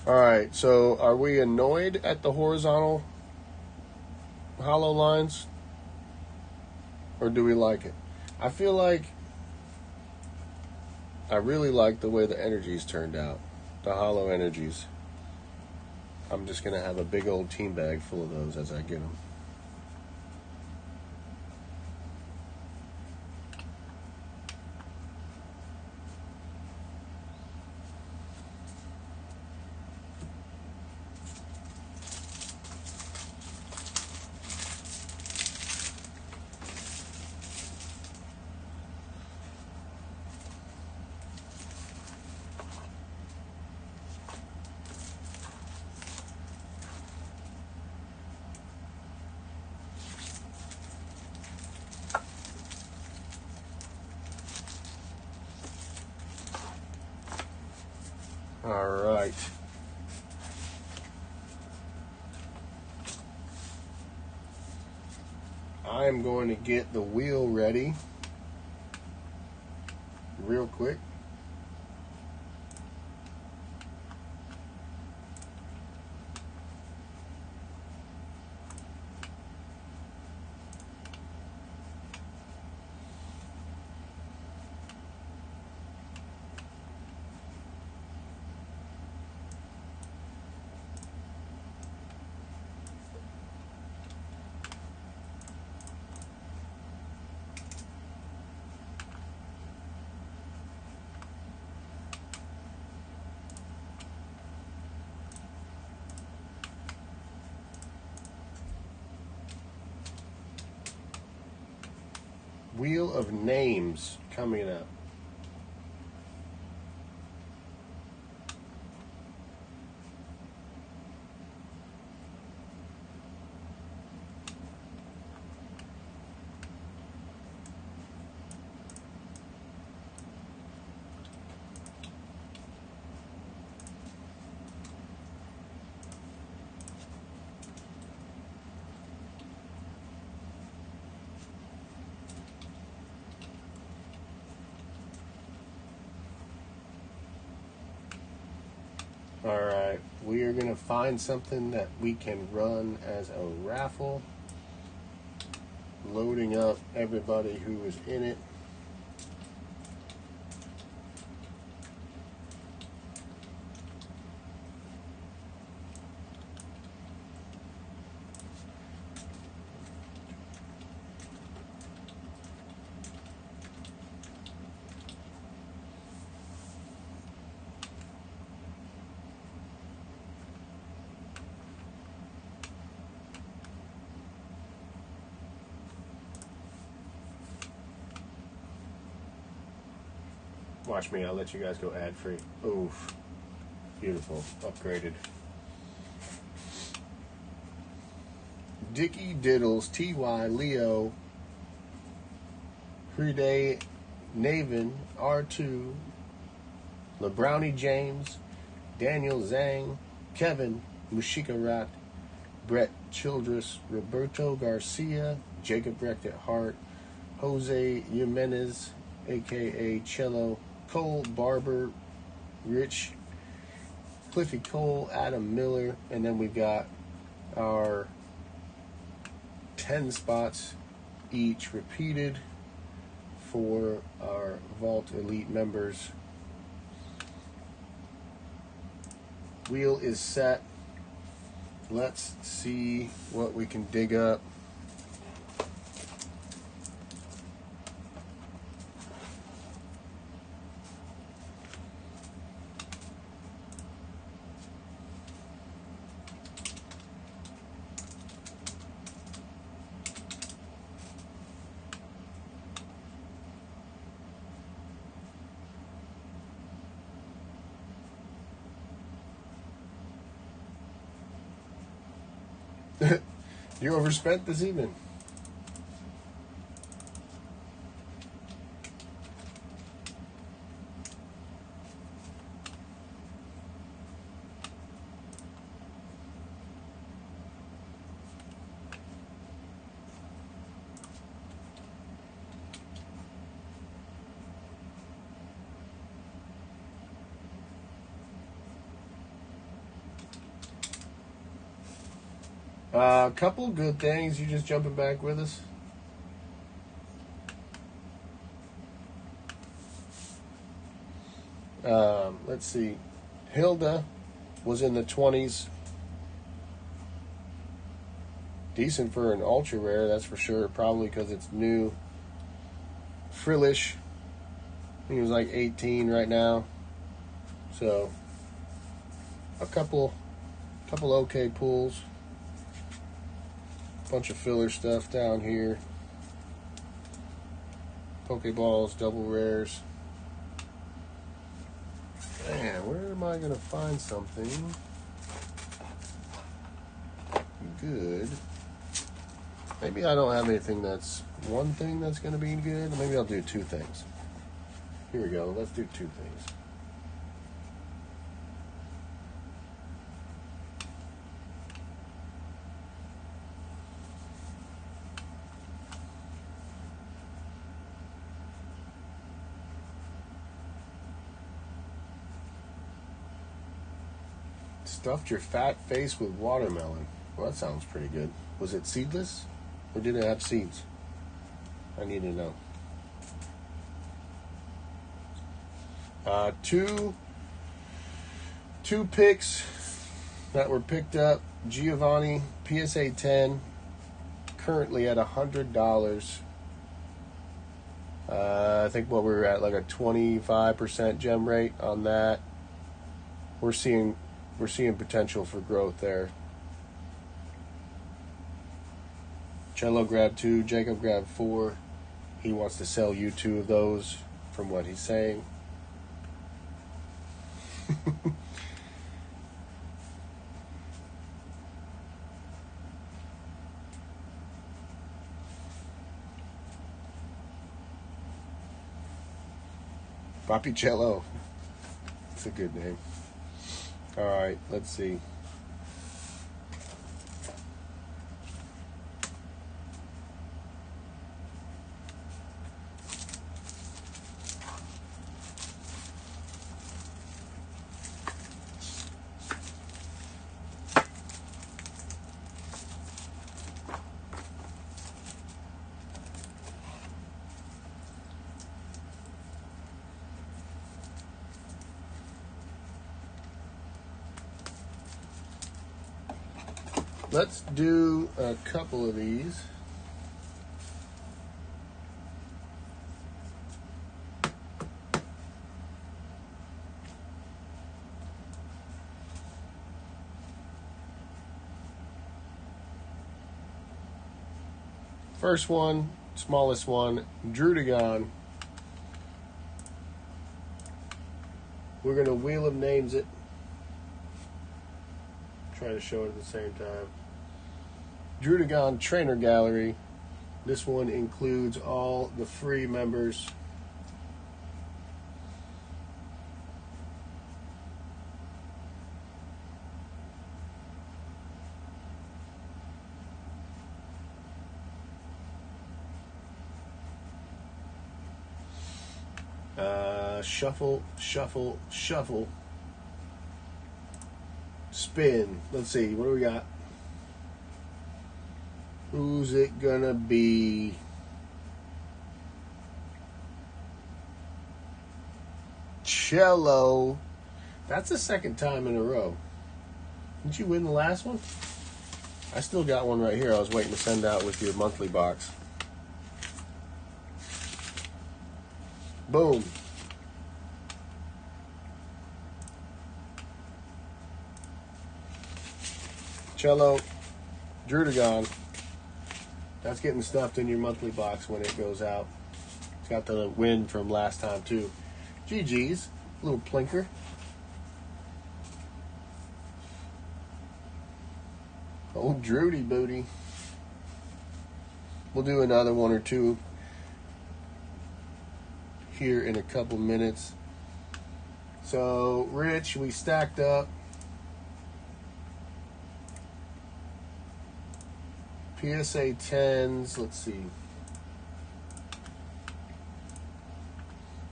Alright, so are we annoyed at the horizontal hollow lines? Or do we like it? I feel like I really like the way the energies turned out. The hollow energies. I'm just going to have a big old team bag full of those as I get them. All right. I am going to get the wheel ready real quick. Wheel of names coming up. Alright, we are going to find something that we can run as a raffle. Loading up everybody who is in it. Watch me, I'll let you guys go ad-free. Oof. Beautiful. Upgraded. Dickie Diddles, T.Y. Leo, Friday, Naven, R2, LeBrownie James, Daniel Zhang, Kevin Mushikarat, Brett Childress, Roberto Garcia, Jacob Brecht at Hart, Jose Jimenez, a.k.a. Cello, Cole Barber, Rich, Cliffy Cole, Adam Miller, and then we've got our 10 spots each repeated for our Vault Elite members. Wheel is set. Let's see what we can dig up. You overspent this evening. A couple good things. You just jumping back with us? Let's see. Hilda was in the 20s. Decent for an ultra rare, that's for sure. Probably because it's new. Frillish. I think he was like 18 right now. So, a couple okay pulls. Bunch of filler stuff down here. Pokeballs, double rares. Man, where am I going to find something good? Maybe I don't have anything that's one thing that's going to be good. Maybe I'll do two things. Here we go. Let's do two things. Stuffed your fat face with watermelon. Well, that sounds pretty good. Was it seedless? Or did it have seeds? I need to know. Two picks that were picked up. Giovanni, PSA 10, currently at $100. I think what we're at, like a 25% gem rate on that. We're seeing potential for growth there. Cello grabbed 2, Jacob grabbed 4. He wants to sell you 2 of those from what he's saying. Papicello. It's a good name. All right, let's see. Let's do a couple of these. First one, smallest one, Degen. We're going to Wheel of Names it. Try to show it at the same time. Degen Trainer Gallery. This one includes all the free members. Shuffle, shuffle, shuffle. Spin. Let's see, what do we got? Who's it gonna be? Cello. That's the second time in a row. Didn't you win the last one? I still got one right here I was waiting to send out with your monthly box. Boom. Cello, Degen. That's getting stuffed in your monthly box when it goes out. It's got the win from last time too. GG's, little plinker. Old Drudy booty. We'll do another one or two here in a couple minutes. So, Rich, we stacked up PSA 10s. Let's see.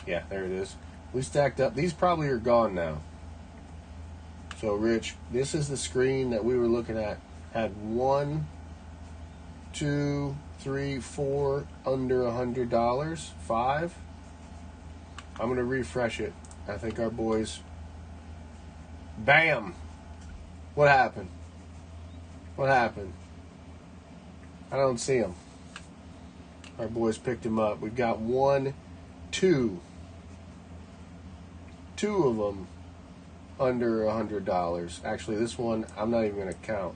Yeah, there it is. We stacked up. These probably are gone now. So, Rich, this is the screen that we were looking at. Had 1, 2, 3, 4 under $100. 5. I'm going to refresh it. I think our boys... Bam! What happened? What happened? I don't see them. Our boys picked him up. We've got 1, 2. 2 of them under $100. Actually, this one, I'm not even going to count.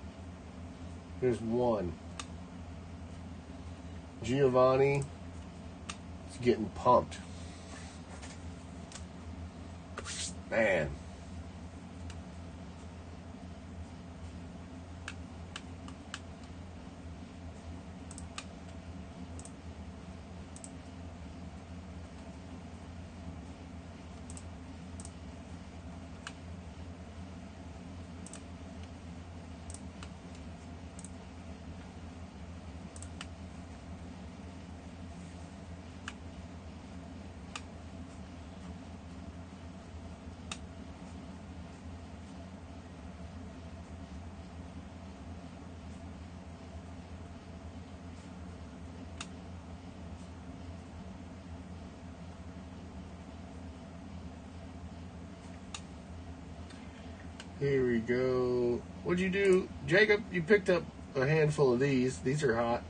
Here's 1. Giovanni is getting pumped. Man. Here we go. What'd you do? Jacob, you picked up a handful of these. These are hot.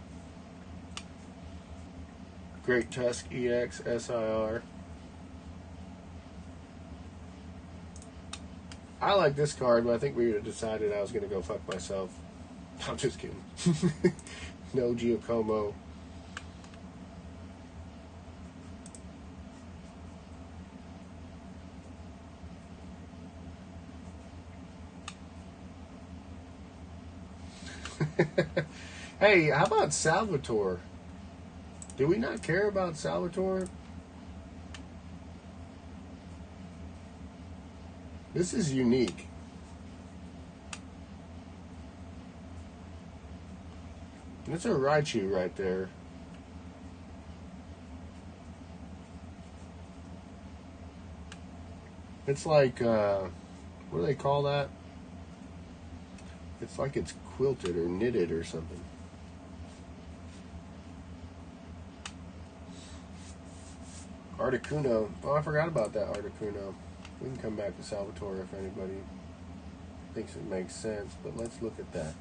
Great Tusk EX SIR. I like this card, but I think we decided I was going to go fuck myself. I'm just kidding. No Giacomo. Hey, how about Salvatore? Do we not care about Salvatore? This is unique. That's a Raichu right there. It's like, what do they call that? It's like it's quilted or knitted or something. Articuno. Oh, I forgot about that Articuno. We can come back to Salvatore if anybody thinks it makes sense, but let's look at that.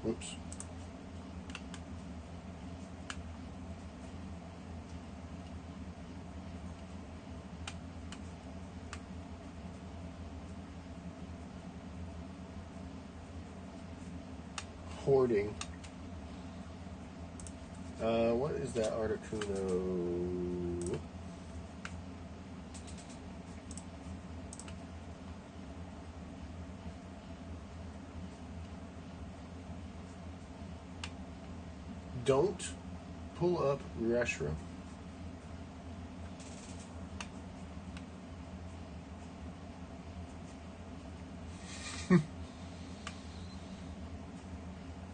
Whoops. Hoarding. What is that Articuno? Don't pull up Reshra.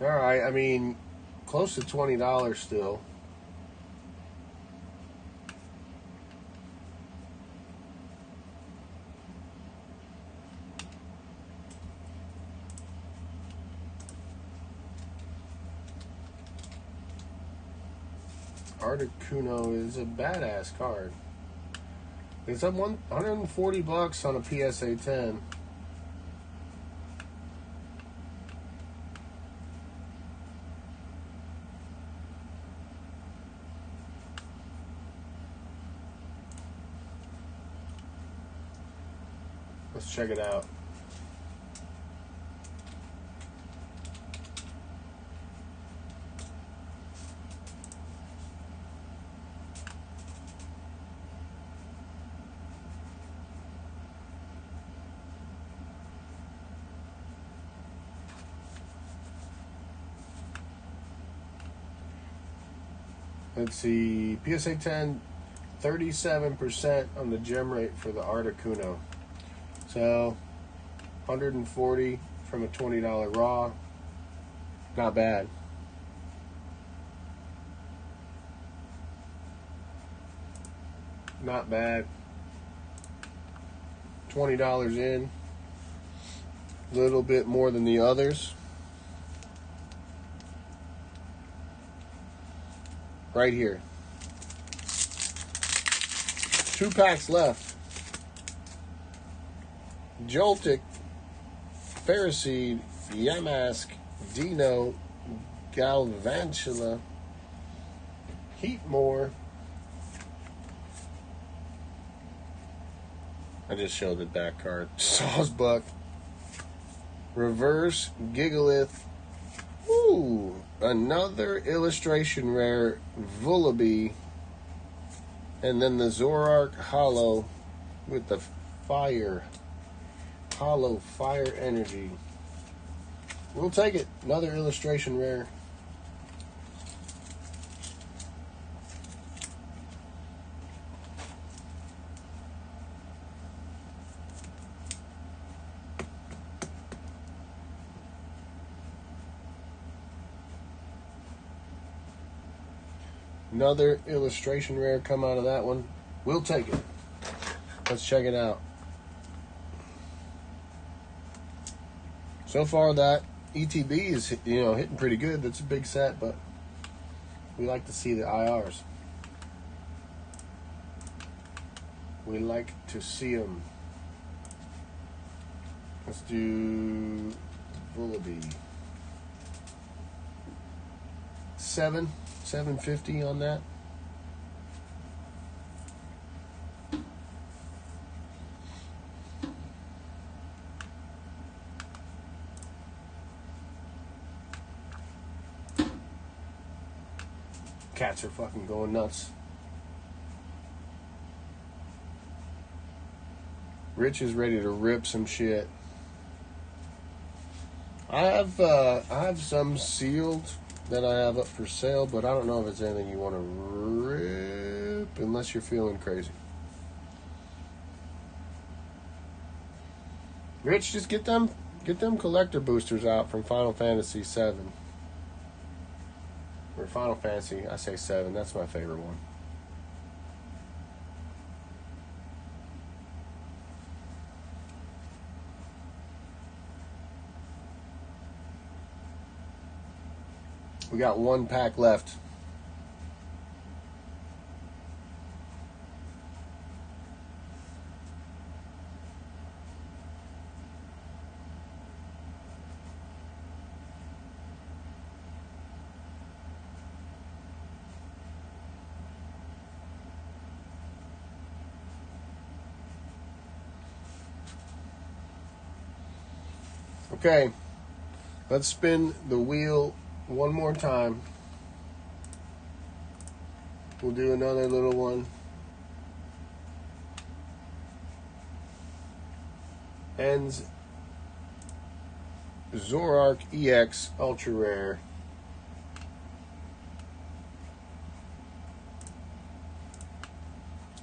All right, I mean, close to $20 still. Articuno is a badass card. It's up $140 on a PSA 10. Let's check it out. Let's see, PSA 10, 37% on the gem rate for the Articuno. So, 140 from a $20 raw. Not bad. Not bad. $20 in. A little bit more than the others. Right here. 2 packs left. Joltik, Ferroseed, Yamask, Dino, Galvantula, Heatmore. I just showed the back card. Sawsbuck, Reverse Gigalith. Ooh, another illustration rare Vullaby. And then the Zoroark Hollow with the fire. Hollow Fire Energy. We'll take it. Another illustration rare. Another illustration rare come out of that one. We'll take it. Let's check it out. So far that ETB is, hitting pretty good. That's a big set, but we like to see the IRs. We like to see them. Let's do Vullaby. 750 on that. Cats are fucking going nuts. Rich is ready to rip some shit. I have some sealed that I have up for sale, but I don't know if it's anything you want to rip unless you're feeling crazy. Rich, just get them collector boosters out from Final Fantasy VII. Or Final Fantasy, I say 7, that's my favorite one. We got one pack left. Okay, let's spin the wheel one more time. We'll do another little one. Ends Zoroark EX Ultra Rare.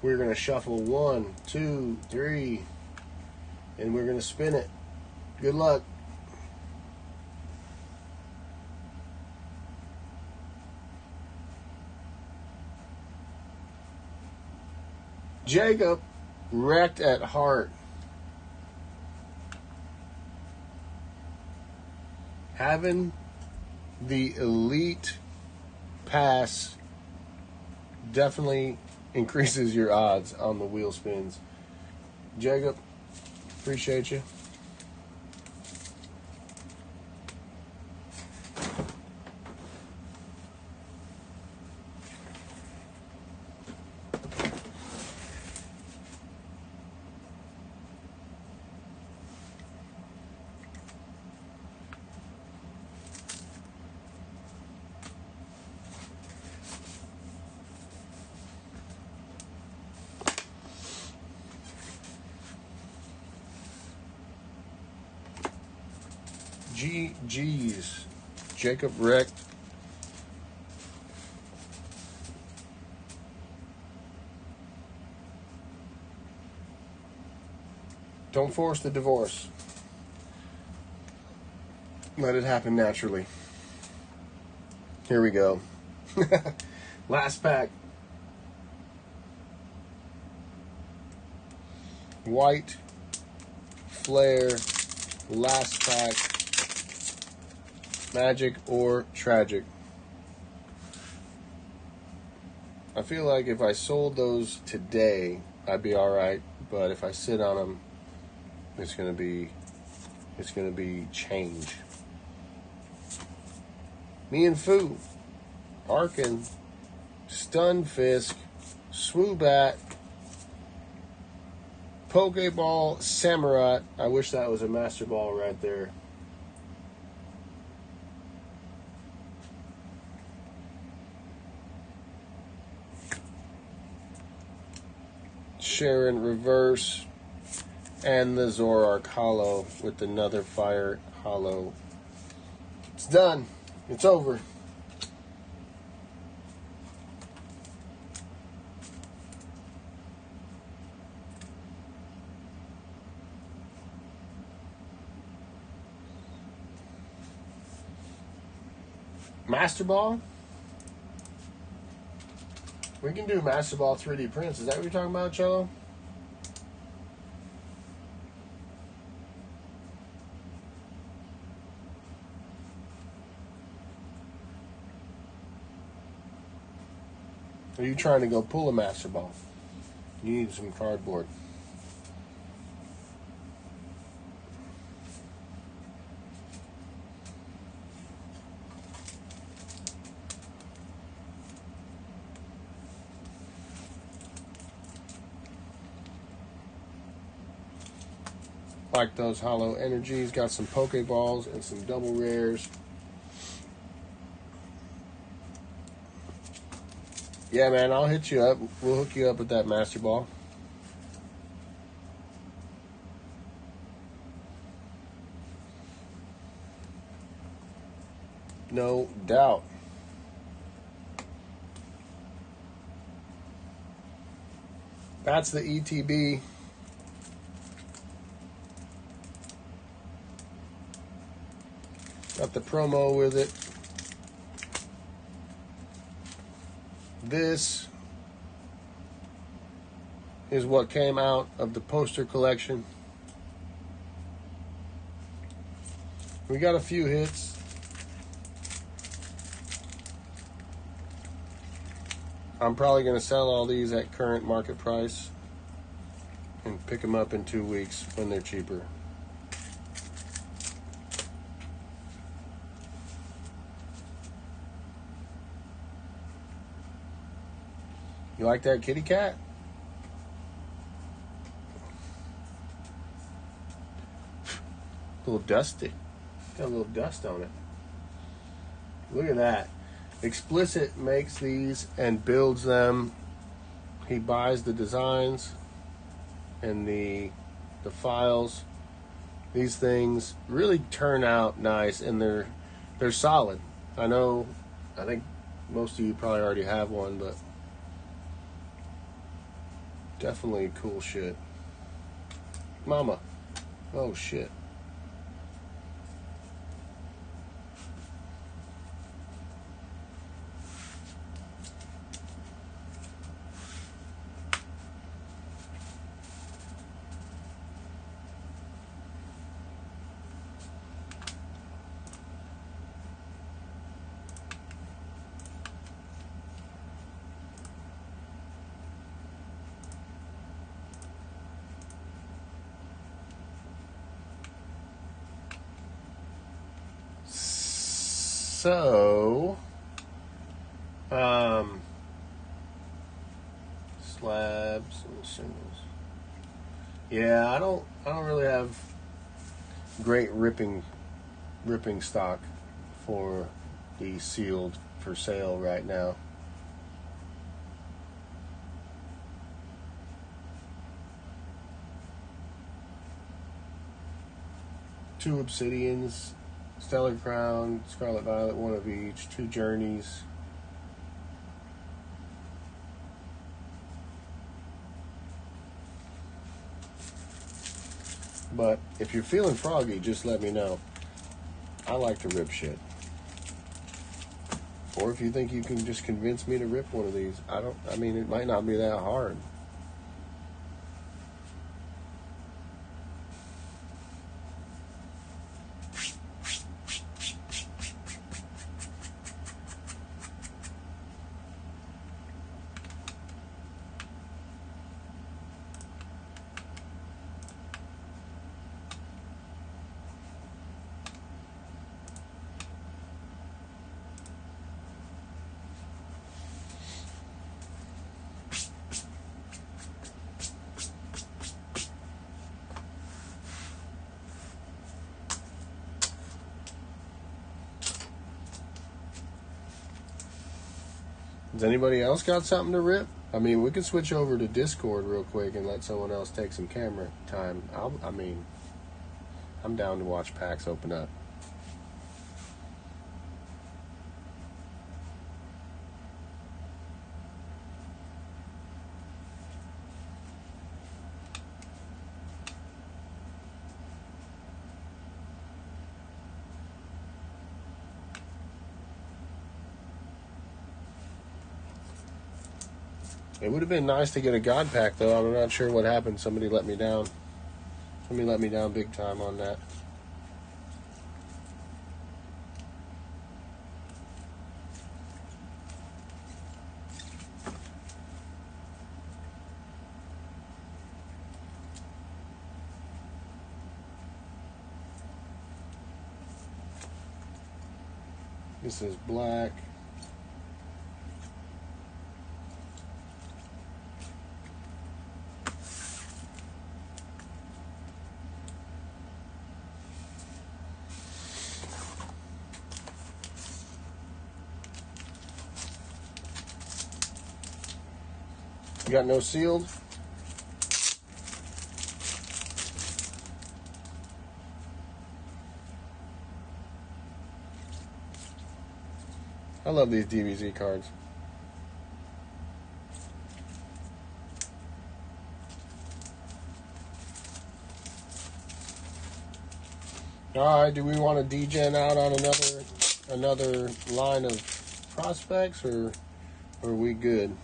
We're going to shuffle 1, 2, 3, and we're going to spin it. Good luck. Jacob, wrecked at heart. Having the elite pass definitely increases your odds on the wheel spins. Jacob, appreciate you. GG's. Jacob wrecked. Don't force the divorce. Let it happen naturally. Here we go. Last pack. White Flare. Last pack. Magic or tragic. I feel like if I sold those today, I'd be alright. But if I sit on them, it's gonna be change. Me and Foo, Arkin, Stunfisk, Swoobat, Pokeball, Samurott. I wish that was a Master Ball right there. Sharon Reverse, and the Zoroark Hollow with another Fire Hollow. It's done. It's over. Master Ball? We can do Master Ball 3D prints. Is that what you're talking about, Cello? Are you trying to go pull a Master Ball? You need some cardboard. Like those hollow energies. Got some Pokeballs and some double rares. Yeah, man, I'll hit you up. We'll hook you up with that Master Ball. No doubt. That's the ETB. Got the promo with it. This is what came out of the poster collection. We got a few hits. I'm probably going to sell all these at current market price and pick them up in 2 weeks when they're cheaper. You like that kitty cat? A little dusty. Got a little dust on it. Look at that. Explicit makes these and builds them. He buys the designs and the files. These things really turn out nice, and they're solid. I think most of you probably already have one, but definitely cool shit. Mama. Oh shit. So, slabs and singles. Yeah, I don't really have great ripping stock for the sealed for sale right now. Two Obsidians, Stellar Crown, Scarlet Violet, one of each, 2 Journeys. But if you're feeling froggy, just let me know. I like to rip shit. Or if you think you can just convince me to rip one of these, it might not be that hard. Does anybody else got something to rip? I mean, we can switch over to Discord real quick and let someone else take some camera time. I'm down to watch packs open up. It would have been nice to get a God pack, though. I'm not sure what happened. Somebody let me down. Somebody let me down big time on that. This is black. You got no sealed? I love these DBZ cards. All right, do we want to degen out on another line of prospects, or are we good?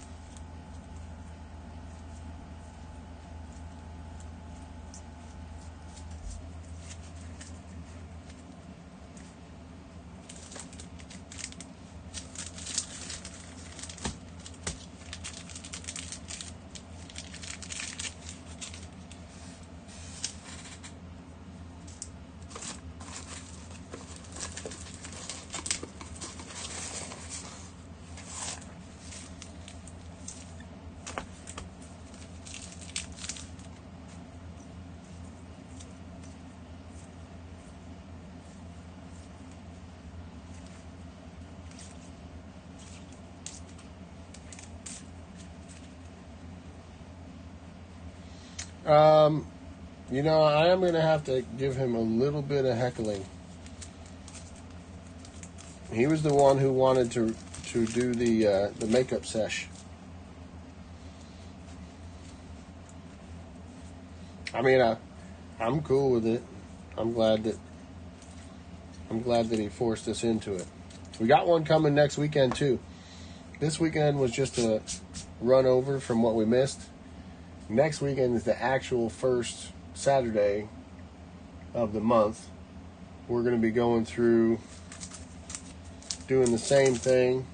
You know, I am going to have to give him a little bit of heckling. He was the one who wanted to do the makeup sesh. I mean, I'm cool with it. I'm glad that he forced us into it. We got one coming next weekend too. This weekend was just a run over from what we missed. Next weekend is the actual first Saturday of the month. We're going to be going through doing the same thing.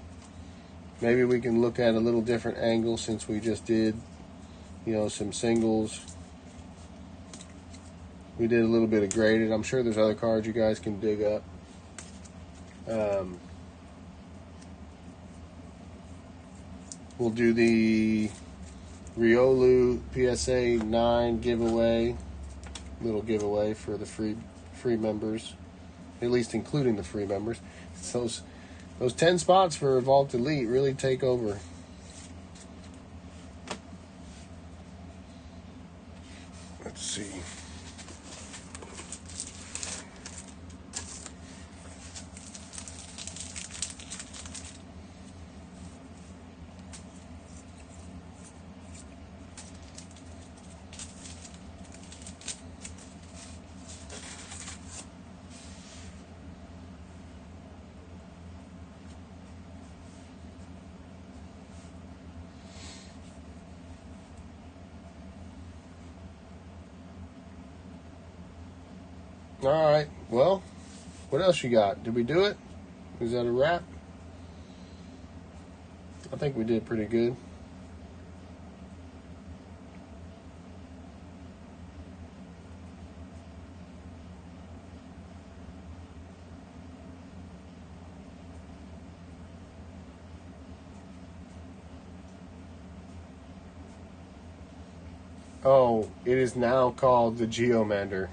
Maybe we can look at a little different angle since we just did, some singles. We did a little bit of graded. I'm sure there's other cards you guys can dig up. We'll do the Riolu PSA 9 giveaway. Little giveaway for the free members. At least including the free members. Those 10 spots for Vault Elite really take over. Let's see. All right. Well, what else you got? Did we do it? Is that a wrap? I think we did pretty good. Oh, it is now called the Geomander.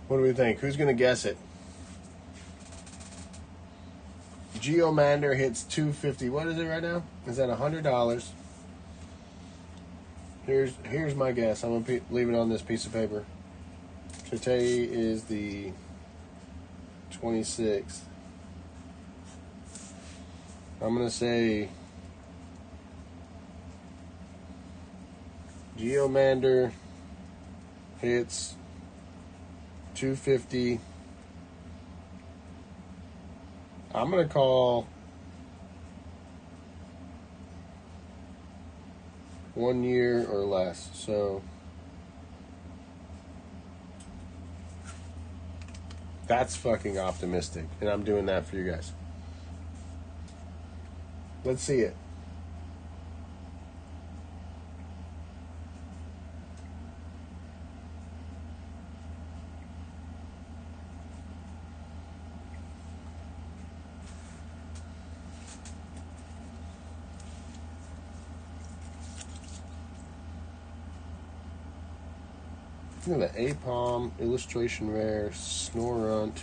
What do we think? Who's going to guess it? Geomander hits $250. What is it right now? Is that $100? Here's my guess. I'm going to leave it on this piece of paper. Today is the 26th. I'm going to say Geomander hits $250. I'm going to call 1 year or less. So that's fucking optimistic. And I'm doing that for you guys. Let's see it. Look at the Apalm, illustration rare, Snorunt.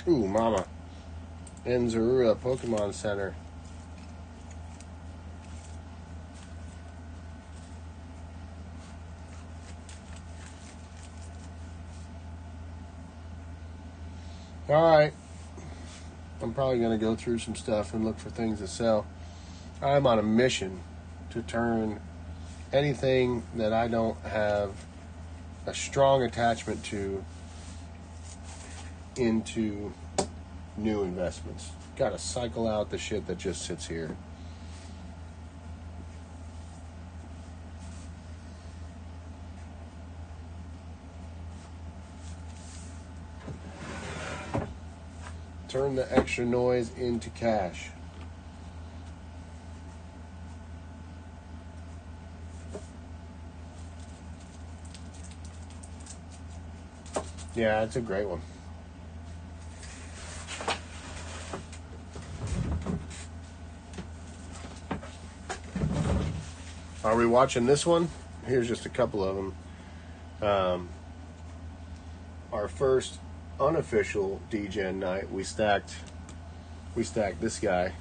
Ooh, mama. Enzarua Pokemon Center. Alright. I'm probably going to go through some stuff and look for things to sell. I'm on a mission to turn anything that I don't have a strong attachment to into new investments. Got to cycle out the shit that just sits here. Turn the extra noise into cash. Yeah, it's a great one. Are we watching this one? Here's just a couple of them. Our first unofficial Degen night, we stacked this guy. I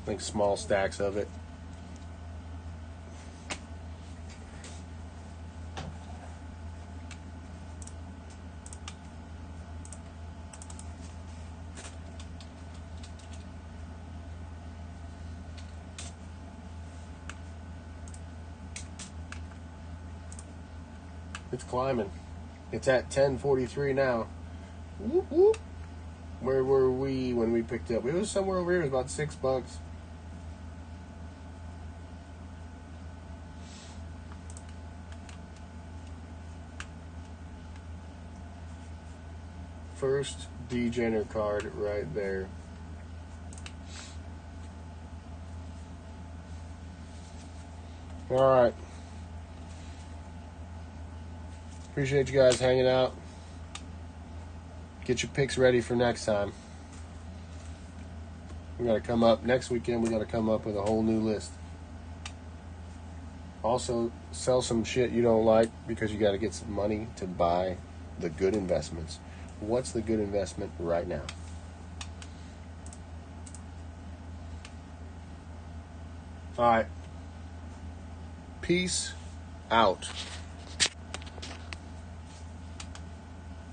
think small stacks of it. It's climbing. It's at 10:43 now. Whoop, whoop. Where were we when we picked up? It was somewhere over here. It was about $6. First Degener card right there. All right. Appreciate you guys hanging out. Get your picks ready for next time. We got to come up next weekend. We got to come up with a whole new list. Also, sell some shit you don't like because you got to get some money to buy the good investments. What's the good investment right now? All right. Peace out.